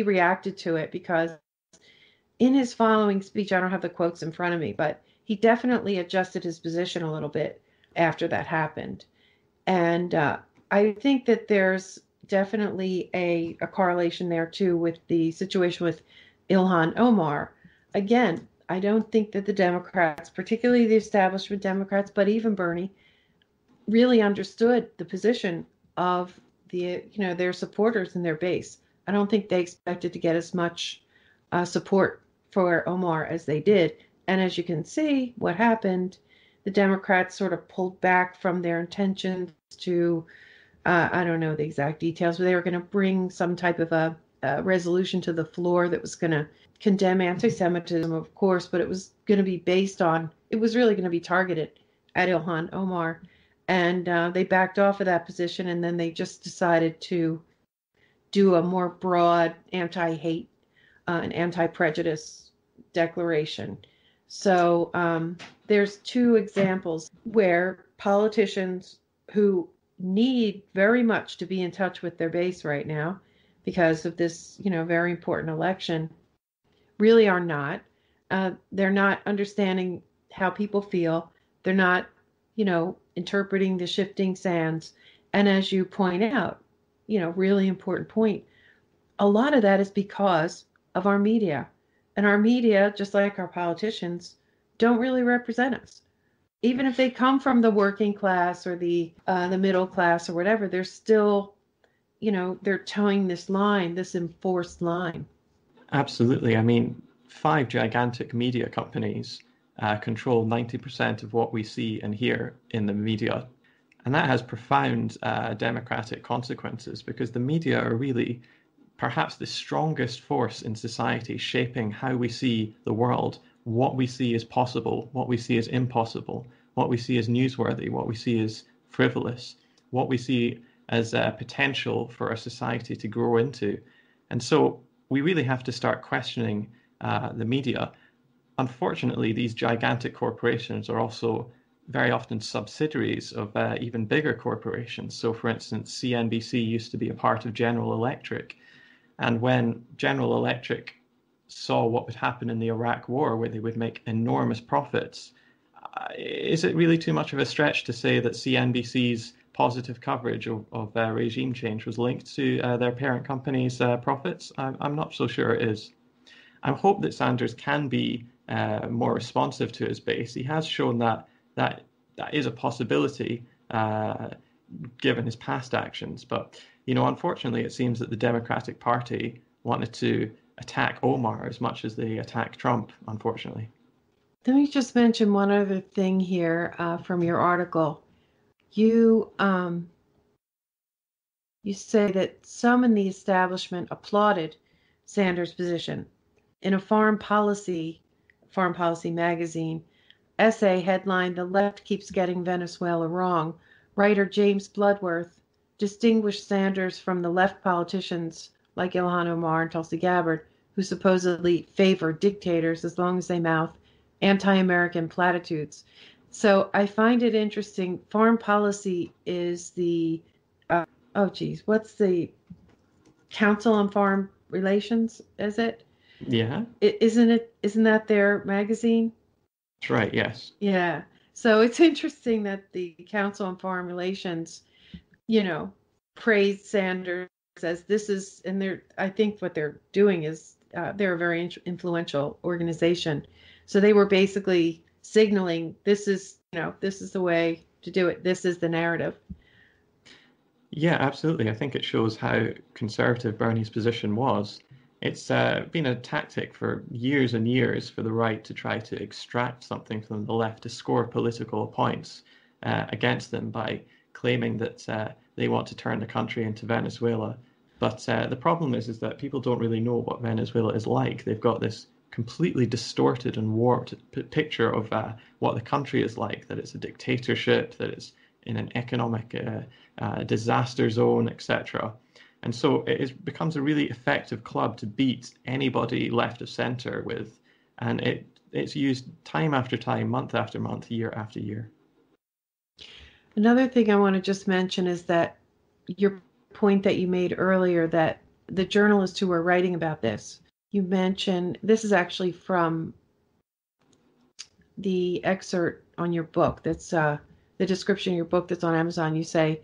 Speaker 1: reacted to it, because in his following speech, I don't have the quotes in front of me, but he definitely adjusted his position a little bit after that happened. And I think that there's definitely a correlation there too with the situation with Ilhan Omar. Again, I don't think that the Democrats, particularly the establishment Democrats, but even Bernie, really understood the position of their supporters and their base. I don't think they expected to get as much support for Omar as they did. And as you can see, what happened, the Democrats sort of pulled back from their intentions to, I don't know the exact details, but they were going to bring some type of a resolution to the floor that was going to condemn anti-Semitism, of course, but it was going to be it was really going to be targeted at Ilhan Omar. And they backed off of that position, and then they just decided to do a more broad anti-hate and anti-prejudice declaration. So there's two examples where politicians who need very much to be in touch with their base right now because of this, very important election, really are not. They're not understanding how people feel. They're not, interpreting the shifting sands. And as you point out, really important point, a lot of that is because of our media. And our media, just like our politicians, don't really represent us. Even if they come from the working class or the middle class or whatever, they're still, they're towing this line, this enforced line.
Speaker 2: Absolutely. I mean, 5 gigantic media companies control 90% of what we see and hear in the media. And that has profound democratic consequences, because the media are really perhaps the strongest force in society, shaping how we see the world, what we see as possible, what we see as impossible, what we see as newsworthy, what we see as frivolous, what we see as potential for a society to grow into. And so we really have to start questioning the media. Unfortunately, these gigantic corporations are also very often subsidiaries of even bigger corporations. So, for instance, CNBC used to be a part of General Electric. And when General Electric saw what would happen in the Iraq War, where they would make enormous profits, is it really too much of a stretch to say that CNBC's positive coverage of regime change was linked to their parent company's profits? I'm not so sure it is. I hope that Sanders can be more responsive to his base. He has shown that is a possibility given his past actions. But, unfortunately, it seems that the Democratic Party wanted to attack Omar as much as they attack Trump, unfortunately.
Speaker 1: Let me just mention one other thing here from your article. You say that some in the establishment applauded Sanders' position. In a foreign policy magazine essay headlined "The Left Keeps Getting Venezuela Wrong," writer James Bloodworth distinguished Sanders from the left politicians like Ilhan Omar and Tulsi Gabbard, who supposedly favor dictators as long as they mouth anti-American platitudes. So I find it interesting. Foreign policy is the, what's the Council on Foreign Relations, is it?
Speaker 2: Yeah.
Speaker 1: Isn't that their magazine?
Speaker 2: That's right, yes.
Speaker 1: Yeah. So it's interesting that the Council on Foreign Relations, praised Sanders as this is, and I think what they're doing is they're a very influential organization. So they were basically signaling this is the way to do it. This is the narrative.
Speaker 2: Yeah, absolutely. I think it shows how conservative Bernie's position was. It's been a tactic for years and years for the right to try to extract something from the left to score political points against them by claiming that they want to turn the country into Venezuela. But the problem is that people don't really know what Venezuela is like. They've got this completely distorted and warped picture of what the country is like, that it's a dictatorship, that it's in an economic disaster zone, etc. And so becomes a really effective club to beat anybody left of center with, and it's used time after time, month after month, year after year.
Speaker 1: Another thing I want to just mention is that your point that you made earlier, that the journalists who were writing about this, you mentioned, this is actually from the excerpt on your book, that's the description of your book that's on Amazon. You say,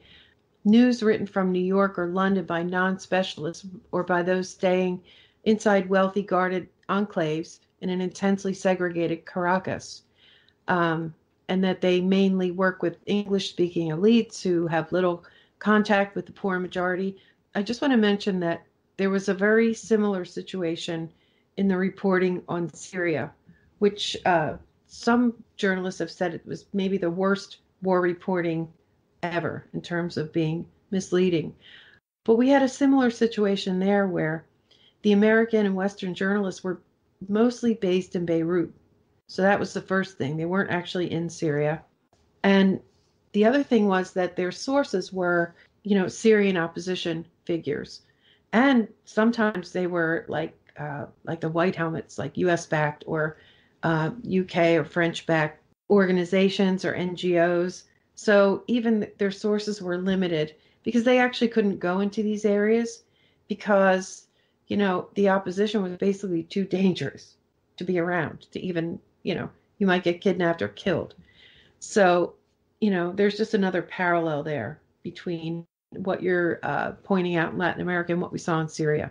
Speaker 1: news written from New York or London by non-specialists or by those staying inside wealthy guarded enclaves in an intensely segregated Caracas, and that they mainly work with English-speaking elites who have little contact with the poor majority. I just want to mention that there was a very similar situation in the reporting on Syria, which some journalists have said it was maybe the worst war reporting ever in terms of being misleading. But we had a similar situation there where the American and Western journalists were mostly based in Beirut. So that was the first thing. They weren't actually in Syria. And the other thing was that their sources were, Syrian opposition figures. And sometimes they were like the White Helmets, like US backed or UK or French backed organizations or NGOs. So even their sources were limited because they actually couldn't go into these areas because, the opposition was basically too dangerous to be around, to even, you might get kidnapped or killed. So, there's just another parallel there between what you're pointing out in Latin America and what we saw in Syria.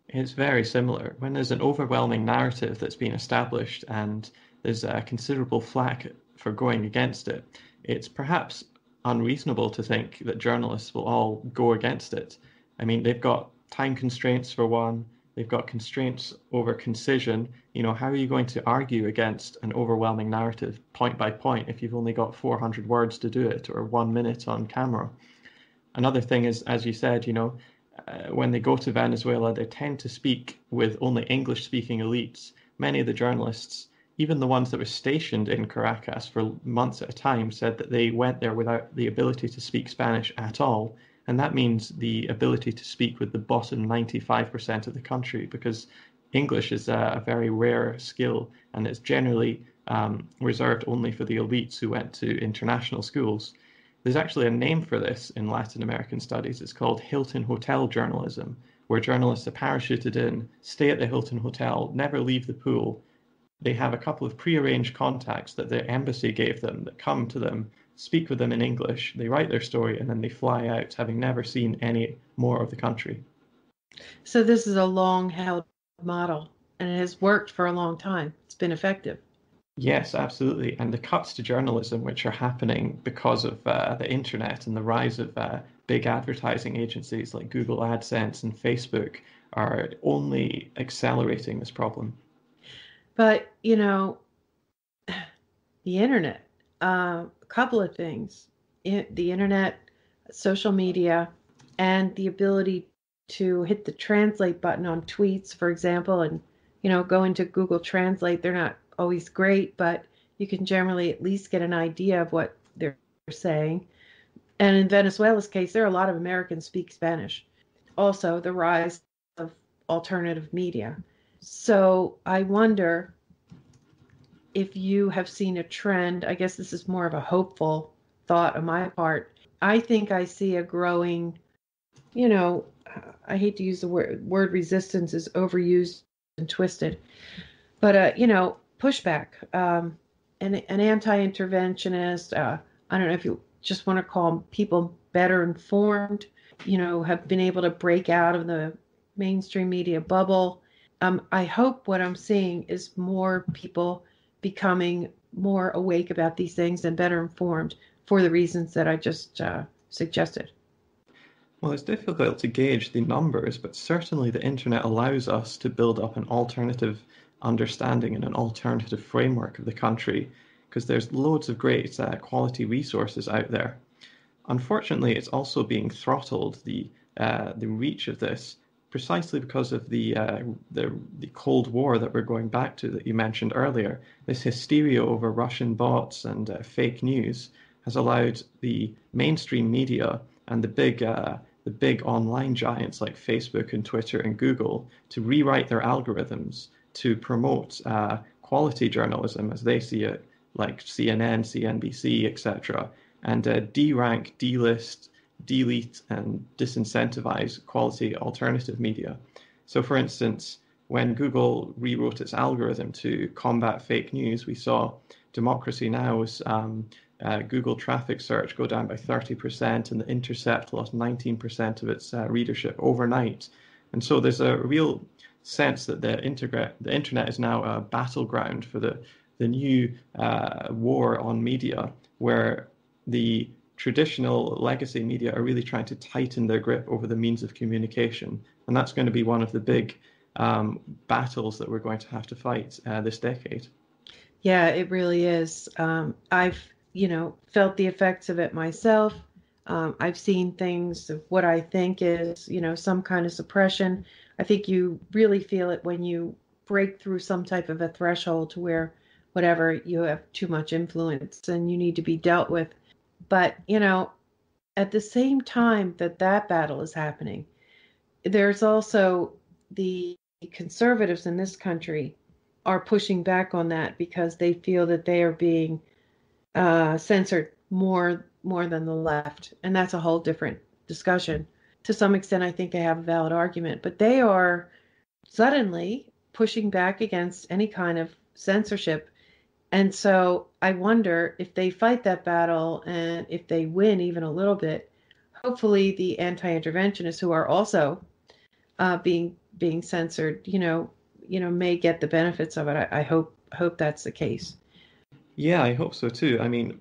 Speaker 2: It's very similar. When there's an overwhelming narrative that's been established and there's a considerable flack for going against it, it's perhaps unreasonable to think that journalists will all go against it. I mean, they've got time constraints for one, they've got constraints over concision. How are you going to argue against an overwhelming narrative point by point if you've only got 400 words to do it or 1 minute on camera? Another thing is, as you said, when they go to Venezuela, they tend to speak with only English-speaking elites. Many of the journalists, even the ones that were stationed in Caracas for months at a time, said that they went there without the ability to speak Spanish at all. And that means the ability to speak with the bottom 95% of the country, because English is a very rare skill and it's generally reserved only for the elites who went to international schools. There's actually a name for this in Latin American studies. It's called Hilton Hotel journalism, where journalists are parachuted in, stay at the Hilton Hotel, never leave the pool. They have a couple of prearranged contacts that the embassy gave them that come to them, speak with them in English, they write their story, and then they fly out, having never seen any more of the country.
Speaker 1: So this is a long-held model, and it has worked for a long time. It's been effective.
Speaker 2: Yes, absolutely. And the cuts to journalism, which are happening because of the internet and the rise of big advertising agencies like Google AdSense and Facebook, are only accelerating this problem.
Speaker 1: But, the internet, a couple of things. The internet, social media, and the ability to hit the translate button on tweets, for example, and, go into Google Translate. They're not always great, but you can generally at least get an idea of what they're saying. And in Venezuela's case, there are a lot of Americans speak Spanish. Also, the rise of alternative media. So I wonder if you have seen a trend. I guess this is more of a hopeful thought on my part. I think I see a growing, I hate to use the word resistance is overused and twisted, but, pushback, an anti-interventionist. I don't know if you just want to call people better informed, have been able to break out of the mainstream media bubble. I hope what I'm seeing is more people becoming more awake about these things and better informed for the reasons that I just suggested.
Speaker 2: Well, it's difficult to gauge the numbers, but certainly the internet allows us to build up an alternative understanding and an alternative framework of the country, because there's loads of great quality resources out there. Unfortunately, it's also being throttled, the reach of this, precisely because of the Cold War that we're going back to that you mentioned earlier. This hysteria over Russian bots and fake news has allowed the mainstream media and the big online giants like Facebook and Twitter and Google to rewrite their algorithms to promote quality journalism as they see it, like CNN, CNBC, etc., and de-rank, delist, delete, and disincentivize quality alternative media. So, for instance, when Google rewrote its algorithm to combat fake news, we saw Democracy Now's Google traffic search go down by 30%, and The Intercept lost 19% of its readership overnight. And so there's a real sense that the internet is now a battleground for the new war on media, where the traditional legacy media are really trying to tighten their grip over the means of communication. And that's going to be one of the big battles that we're going to have to fight this decade.
Speaker 1: Yeah, it really is. I've, felt the effects of it myself. I've seen things of what I think is, some kind of suppression. I think you really feel it when you break through some type of a threshold to where whatever you have too much influence and you need to be dealt with. But, at the same time that battle is happening, there's also the conservatives in this country are pushing back on that because they feel that they are being censored more than the left. And that's a whole different discussion. To some extent, I think they have a valid argument, but they are suddenly pushing back against any kind of censorship. And so I wonder if they fight that battle and if they win even a little bit, hopefully the anti-interventionists who are also being censored, may get the benefits of it. I hope that's the case.
Speaker 2: Yeah, I hope so too. I mean,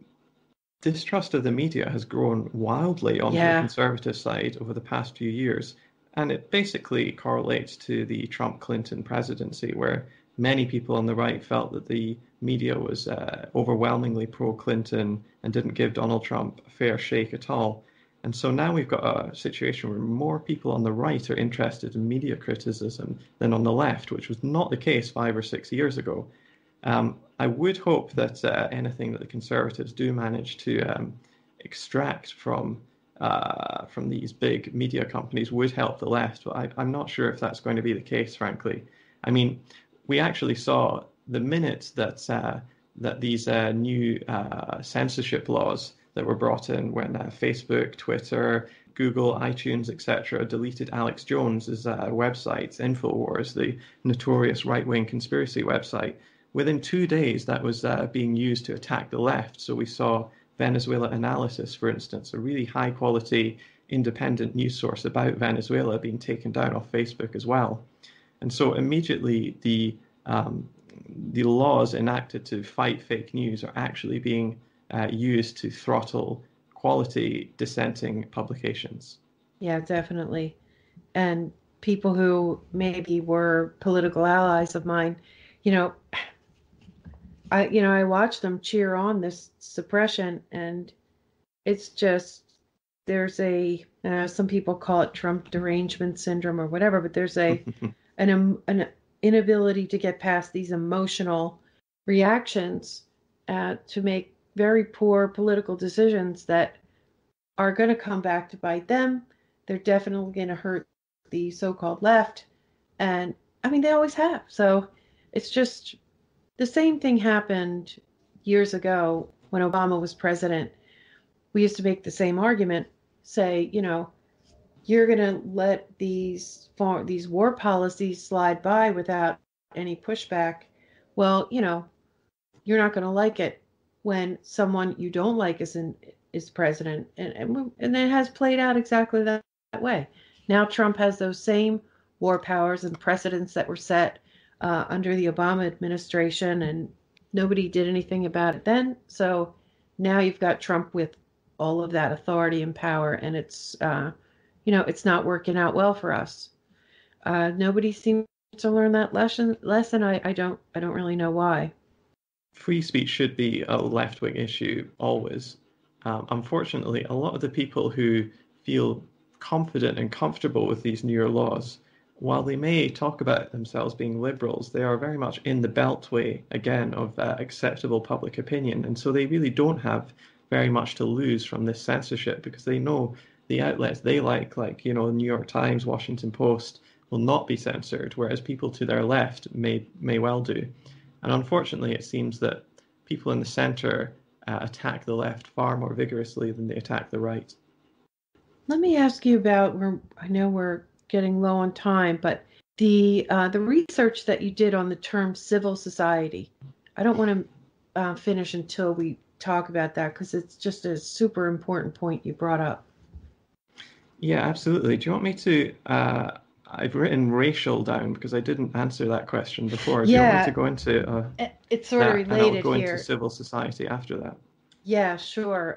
Speaker 2: distrust of the media has grown wildly on the conservative side over the past few years. And it basically correlates to the Trump-Clinton presidency, where many people on the right felt that the media was overwhelmingly pro-Clinton and didn't give Donald Trump a fair shake at all. And so now we've got a situation where more people on the right are interested in media criticism than on the left, which was not the case 5 or 6 years ago. I would hope that anything that the Conservatives do manage to extract from these big media companies would help the left, but I'm not sure if that's going to be the case, frankly. I mean, we actually saw the minute that these new censorship laws that were brought in when Facebook, Twitter, Google, iTunes, etc., deleted Alex Jones's website, InfoWars, the notorious right-wing conspiracy website. Within 2 days, that was being used to attack the left. So we saw Venezuela Analysis, for instance, a really high-quality, independent news source about Venezuela being taken down off Facebook as well. And so immediately the laws enacted to fight fake news are actually being used to throttle quality dissenting publications.
Speaker 1: Yeah, definitely. And people who maybe were political allies of mine, I watch them cheer on this suppression, and it's just there's some people call it Trump derangement syndrome or whatever, but there's an inability to get past these emotional reactions to make very poor political decisions that are going to come back to bite them. They're definitely going to hurt the so-called left, and I mean they always have. So it's just the same thing happened years ago when Obama was president. We used to make the same argument, say, you're going to let these war policies slide by without any pushback. Well, you're not going to like it when someone you don't like is president, and it has played out exactly that way. Now Trump has those same war powers and precedents that were set under the Obama administration, and nobody did anything about it then. So now you've got Trump with all of that authority and power, and it's not working out well for us. Nobody seems to learn that lesson. I don't really know why.
Speaker 2: Free speech should be a left-wing issue always. Unfortunately, a lot of the people who feel confident and comfortable with these newer laws while they may talk about themselves being liberals, they are very much in the beltway, again, of acceptable public opinion. And so they really don't have very much to lose from this censorship because they know the outlets they like, you know, the New York Times, Washington Post, will not be censored, whereas people to their left may well do. And unfortunately, it seems that people in the center attack the left far more vigorously than they attack the right.
Speaker 1: Let me ask you about, I know we're getting low on time, but the research that you did on the term civil society. I don't want to finish until we talk about that because it's just a super important point you brought up.
Speaker 2: Yeah, absolutely. Do you want me to? I've written racial down because I didn't answer that question before. Do you want me to go into
Speaker 1: it's sort of
Speaker 2: that, and I'll
Speaker 1: related
Speaker 2: go
Speaker 1: here.
Speaker 2: into civil society after that?
Speaker 1: Yeah, sure.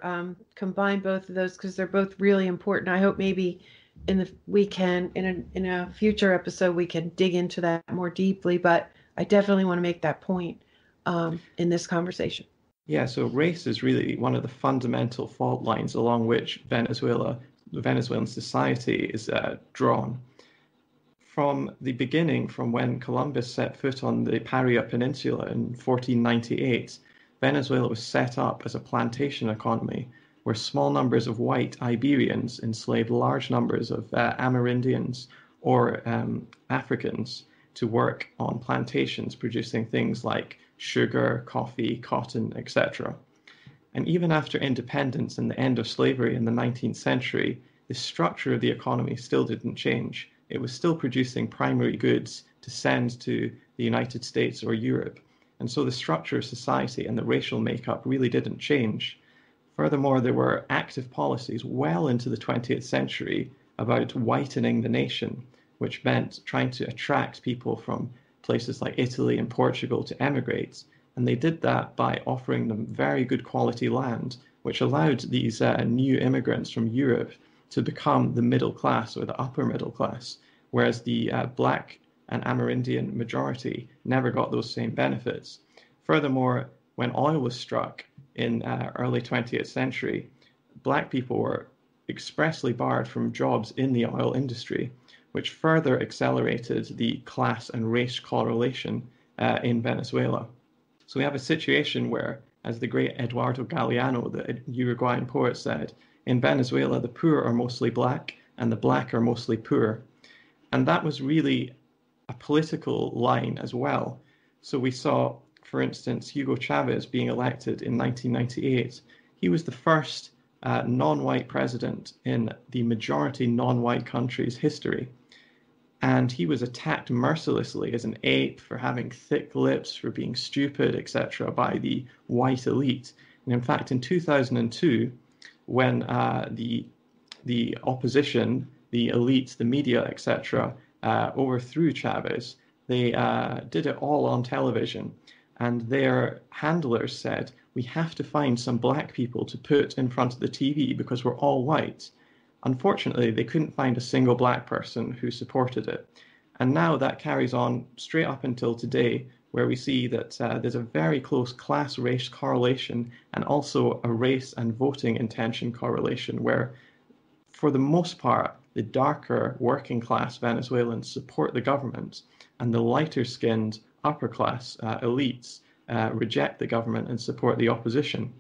Speaker 1: Combine both of those because they're both really important. I hope maybe we can in a future episode we can dig into that more deeply. But I definitely want to make that point in this conversation.
Speaker 2: Yeah, so race is really one of the fundamental fault lines along which Venezuelan society is drawn. From the beginning, from when Columbus set foot on the Paria Peninsula in 1498, Venezuela was set up as a plantation economy where small numbers of white Iberians enslaved large numbers of Amerindians or Africans to work on plantations producing things like sugar, coffee, cotton, etc. And even after independence and the end of slavery in the 19th century, the structure of the economy still didn't change. It was still producing primary goods to send to the United States or Europe. And so the structure of society and the racial makeup really didn't change. Furthermore, there were active policies well into the 20th century about whitening the nation, which meant trying to attract people from places like Italy and Portugal to emigrate. And they did that by offering them very good quality land, which allowed these new immigrants from Europe to become the middle class or the upper middle class, whereas the black and Amerindian majority never got those same benefits. Furthermore, when oil was struck in early 20th century, black people were expressly barred from jobs in the oil industry, which further accelerated the class and race correlation in Venezuela. So we have a situation where, as the great Eduardo Galeano, the Uruguayan poet, said, in Venezuela, the poor are mostly black and the black are mostly poor. And that was really a political line as well. So we saw, for instance, Hugo Chavez being elected in 1998. He was the first non-white president in the majority non-white country's history. And he was attacked mercilessly as an ape for having thick lips, for being stupid, etc., by the white elite. And in fact, in 2002, when the opposition, the elites, the media, etc., overthrew Chavez, they did it all on television. And their handlers said, we have to find some black people to put in front of the TV because we're all white. Unfortunately, they couldn't find a single black person who supported it. And now that carries on straight up until today, where we see that there's a very close class-race correlation and also a race and voting intention correlation, where for the most part, the darker working class Venezuelans support the government and the lighter skinned upper class elites reject the government and support the opposition.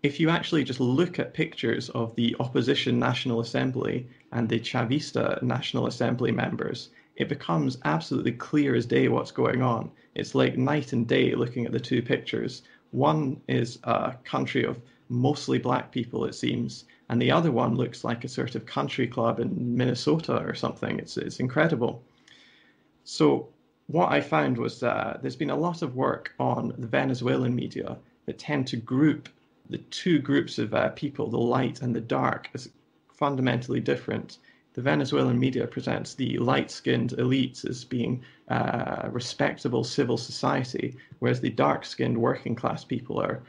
Speaker 2: If you actually just look at pictures of the opposition National Assembly and the Chavista National Assembly members, it becomes absolutely clear as day what's going on. It's like night and day looking at the two pictures. One is a country of mostly black people, it seems, and the other one looks like a sort of country club in Minnesota or something. It's incredible. So what I found was there's been a lot of work on the Venezuelan media that tend to group the two groups of people, the light and the dark, as fundamentally different. The Venezuelan media presents the light-skinned elites as being respectable civil society, whereas the dark-skinned working class people are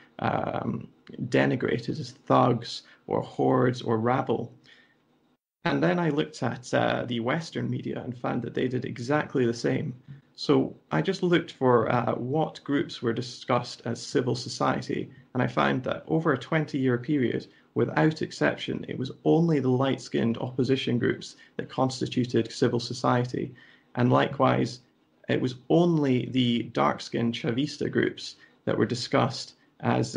Speaker 2: denigrated as thugs or hordes or rabble. And then I looked at the Western media and found that they did exactly the same. So I just looked for what groups were discussed as civil society, and I found that over a 20-year period, without exception, it was only the light-skinned opposition groups that constituted civil society. And likewise, it was only the dark-skinned Chavista groups that were discussed as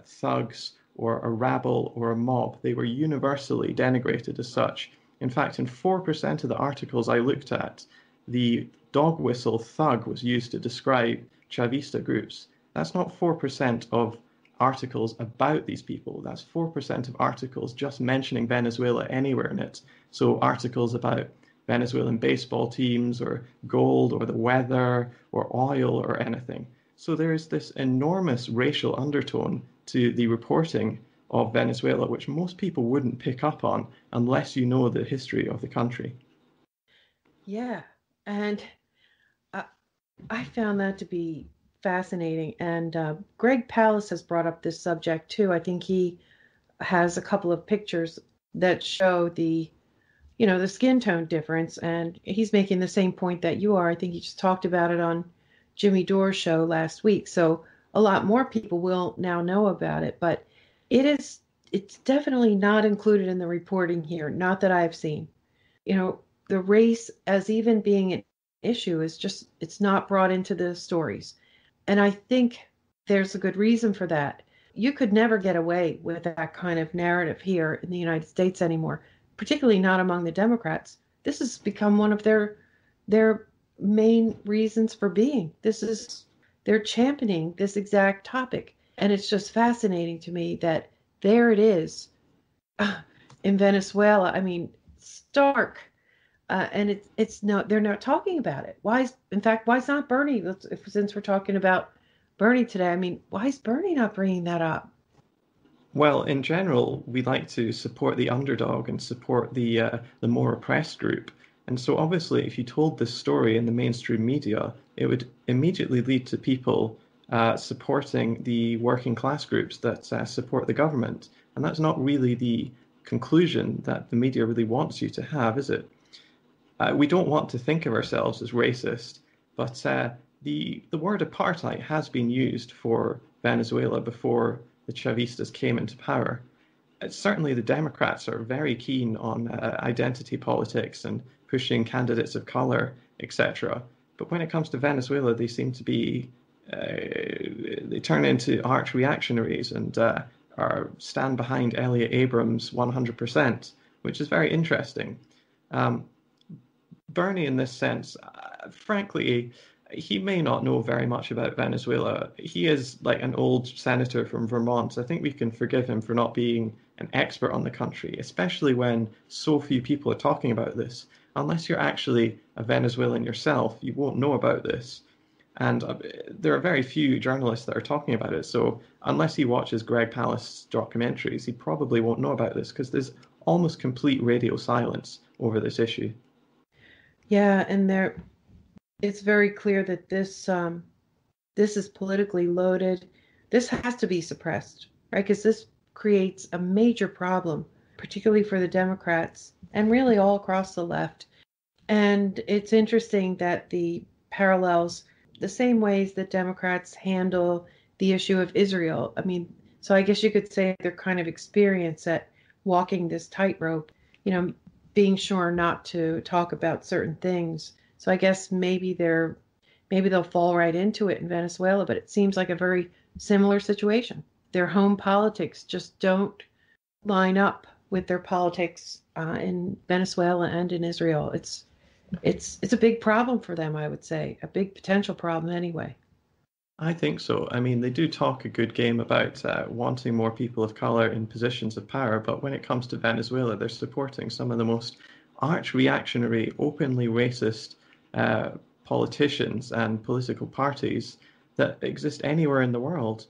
Speaker 2: thugs or a rabble or a mob. They were universally denigrated as such. In fact, in 4% of the articles I looked at, the dog whistle thug was used to describe Chavista groups. That's not 4% of articles about these people. That's 4% of articles just mentioning Venezuela anywhere in it. So articles about Venezuelan baseball teams or gold or the weather or oil or anything. So there is this enormous racial undertone to the reporting of Venezuela, which most people wouldn't pick up on unless you know the history of the country.
Speaker 1: Yeah, and I found that to be fascinating. And Greg Pallas has brought up this subject too. I think he has a couple of pictures that show the skin tone difference, and he's making the same point that you are. I think he just talked about it on Jimmy Dore's show last week. So a lot more people will now know about it, but it's definitely not included in the reporting here, not that I've seen. The race as even being an issue is just, it's not brought into the stories. And I think there's a good reason for that. You could never get away with that kind of narrative here in the United States anymore, particularly not among the Democrats. This has become one of their main reasons for being. They're championing this exact topic. And it's just fascinating to me that there it is in Venezuela. I mean, stark. And it's no, they're not talking about it. Why is not Bernie? Since we're talking about Bernie today, I mean, why is Bernie not bringing that up?
Speaker 2: Well, in general, we like to support the underdog and support the more oppressed group. And so obviously, if you told this story in the mainstream media, it would immediately lead to people supporting the working class groups that support the government. And that's not really the conclusion that the media really wants you to have, is it? We don't want to think of ourselves as racist, but the word apartheid has been used for Venezuela before the Chavistas came into power. Certainly the Democrats are very keen on identity politics and pushing candidates of color, etc. But when it comes to Venezuela, they seem to be, they turn into arch reactionaries and stand behind Elliot Abrams 100%, which is very interesting. Bernie, in this sense, frankly, he may not know very much about Venezuela. He is like an old senator from Vermont. I think we can forgive him for not being an expert on the country, especially when so few people are talking about this. Unless you're actually a Venezuelan yourself, you won't know about this. And there are very few journalists that are talking about it. So unless he watches Greg Pallas documentaries, he probably won't know about this because there's almost complete radio silence over this issue.
Speaker 1: Yeah, and it's very clear that this is politically loaded. This has to be suppressed, right? Because this creates a major problem, particularly for the Democrats and really all across the left. And it's interesting that the parallels, the same ways that Democrats handle the issue of Israel. I mean, so I guess you could say they're kind of experienced at walking this tightrope, being sure not to talk about certain things. So I guess maybe they'll fall right into it in Venezuela, but it seems like a very similar situation. Their home politics just don't line up with their politics in Venezuela and in Israel. It's a big problem for them, I would say, a big potential problem anyway.
Speaker 2: I think so. I mean, they do talk a good game about wanting more people of color in positions of power, but when it comes to Venezuela, they're supporting some of the most arch-reactionary, openly racist politicians and political parties that exist anywhere in the world.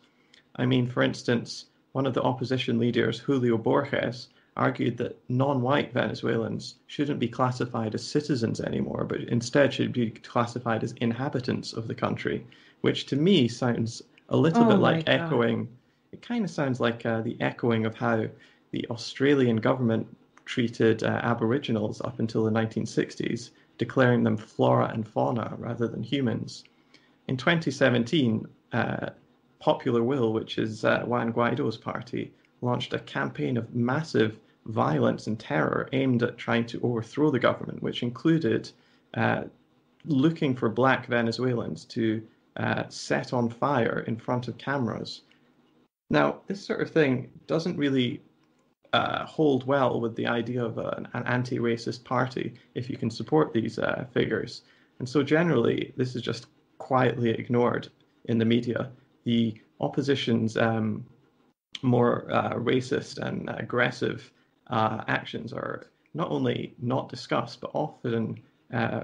Speaker 2: I mean, for instance, one of the opposition leaders, Julio Borges, argued that non-white Venezuelans shouldn't be classified as citizens anymore, but instead should be classified as inhabitants of the country, which to me sounds a little bit like echoing. It kind of sounds like the echoing of how the Australian government treated Aboriginals up until the 1960s, declaring them flora and fauna rather than humans. In 2017, Popular Will, which is Juan Guaido's party, launched a campaign of massive violence and terror aimed at trying to overthrow the government, which included looking for black Venezuelans to set on fire in front of cameras. Now, this sort of thing doesn't really hold well with the idea of an anti-racist party if you can support these figures. And so generally, this is just quietly ignored in the media. The opposition's more racist and aggressive actions are not only not discussed, but often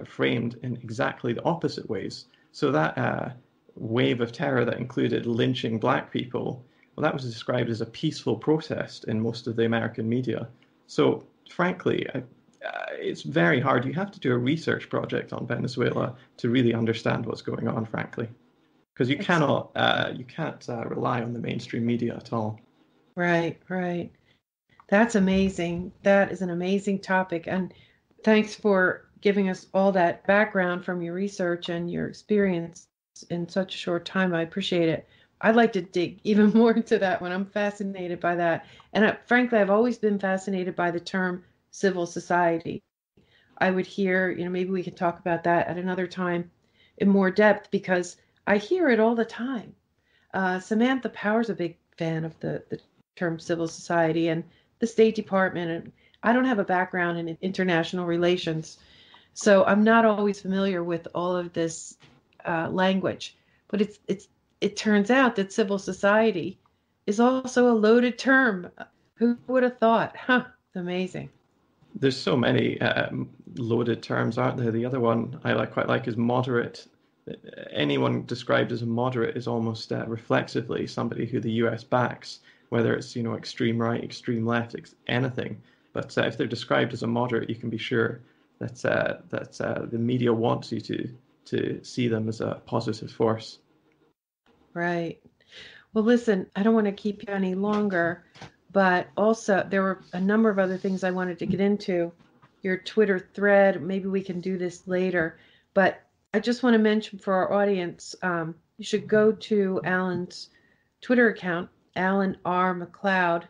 Speaker 2: framed in exactly the opposite ways. So that wave of terror that included lynching black people, well, that was described as a peaceful protest in most of the American media. So frankly, it's very hard. You have to do a research project on Venezuela to really understand what's going on, frankly, because you can't rely on the mainstream media at all.
Speaker 1: Right, right. That's amazing. That is an amazing topic. And thanks for giving us all that background from your research and your experience in such a short time. I appreciate it. I'd like to dig even more into that one. I'm fascinated by that. And frankly, I've always been fascinated by the term civil society. I would hear, maybe we could talk about that at another time in more depth, because I hear it all the time. Samantha Power's a big fan of the term civil society, and the State Department. And I don't have a background in international relations, so I'm not always familiar with all of this language. But it turns out that civil society is also a loaded term. Who would have thought? Huh, amazing.
Speaker 2: There's so many loaded terms, aren't there? The other one I quite like is moderate. Anyone described as a moderate is almost reflexively somebody who the US backs, whether it's extreme right, extreme left, anything. But if they're described as a moderate, you can be sure that the media wants you to see them as a positive force.
Speaker 1: Right. Well, listen, I don't want to keep you any longer, but also there were a number of other things I wanted to get into. Your Twitter thread, maybe we can do this later, but I just want to mention for our audience, you should go to Alan's Twitter account, Alan R. McLeod,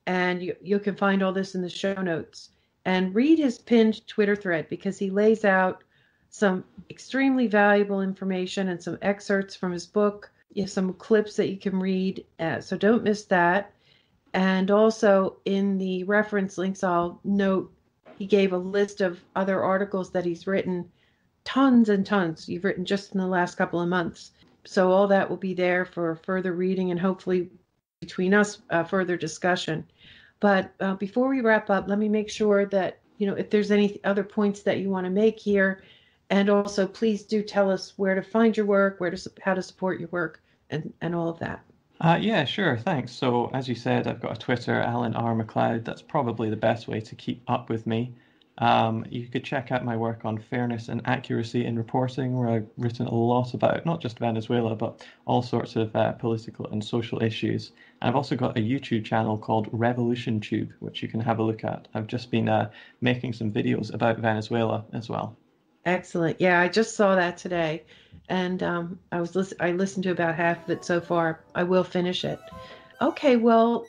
Speaker 1: and you can find all this in the show notes, and read his pinned Twitter thread, because he lays out some extremely valuable information and some excerpts from his book. You have some clips that you can read, so don't miss that. And also in the reference links, I'll note he gave a list of other articles that he's written, tons and tons you've written just in the last couple of months. So all that will be there for further reading and hopefully between us further discussion. But before we wrap up, let me make sure that, if there's any other points that you want to make here, and also please do tell us where to find your work, how to support your work, and all of that.
Speaker 2: Yeah, sure. Thanks. So as you said, I've got a Twitter, Alan R. McLeod. That's probably the best way to keep up with me. You could check out my work on fairness and accuracy in reporting, where I've written a lot about not just Venezuela, but all sorts of political and social issues. And I've also got a YouTube channel called Revolution Tube, which you can have a look at. I've just been making some videos about Venezuela as well.
Speaker 1: Excellent. Yeah, I just saw that today, and I listened to about half of it so far. I will finish it. Okay, well,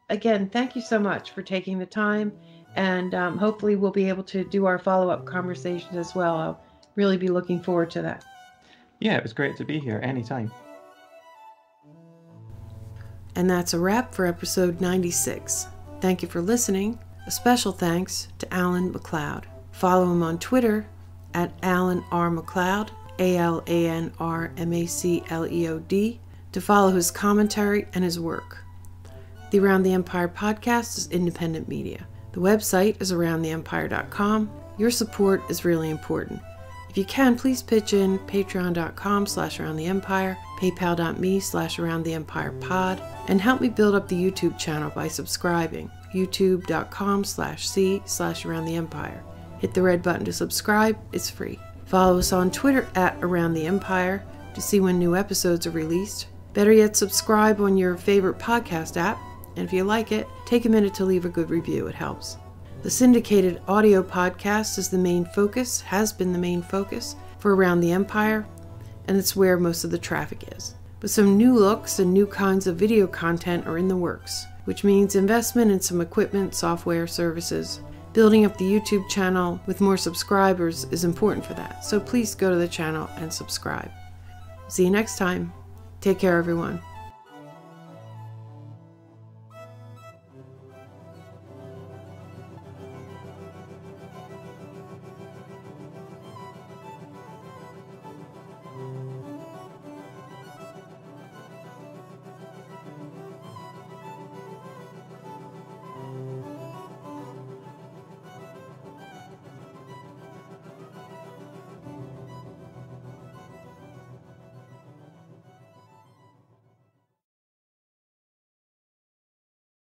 Speaker 1: again, thank you so much for taking the time, and hopefully we'll be able to do our follow-up conversations as well. I'll really be looking forward to that.
Speaker 2: Yeah, it was great to be here anytime.
Speaker 1: And that's a wrap for episode 96. Thank you for listening. A special thanks to Alan McLeod. Follow him on Twitter at Alan R. McLeod, ALANRMACLEOD, to follow his commentary and his work. The Around the Empire podcast is independent media. The website is aroundtheempire.com. Your support is really important. If you can, please pitch in patreon.com/aroundtheempire, paypal.me/aroundtheempirepod, and help me build up the YouTube channel by subscribing, youtube.com/c/aroundtheempire. Hit the red button to subscribe. It's free. Follow us on Twitter at Around the Empire to see when new episodes are released. Better yet, subscribe on your favorite podcast app. And if you like it, take a minute to leave a good review. It helps. The syndicated audio podcast has been the main focus for Around the Empire, and it's where most of the traffic is. But some new looks and new kinds of video content are in the works, which means investment in some equipment, software, services, Building up the YouTube channel with more subscribers is important for that, so please go to the channel and subscribe. See you next time. Take care, everyone.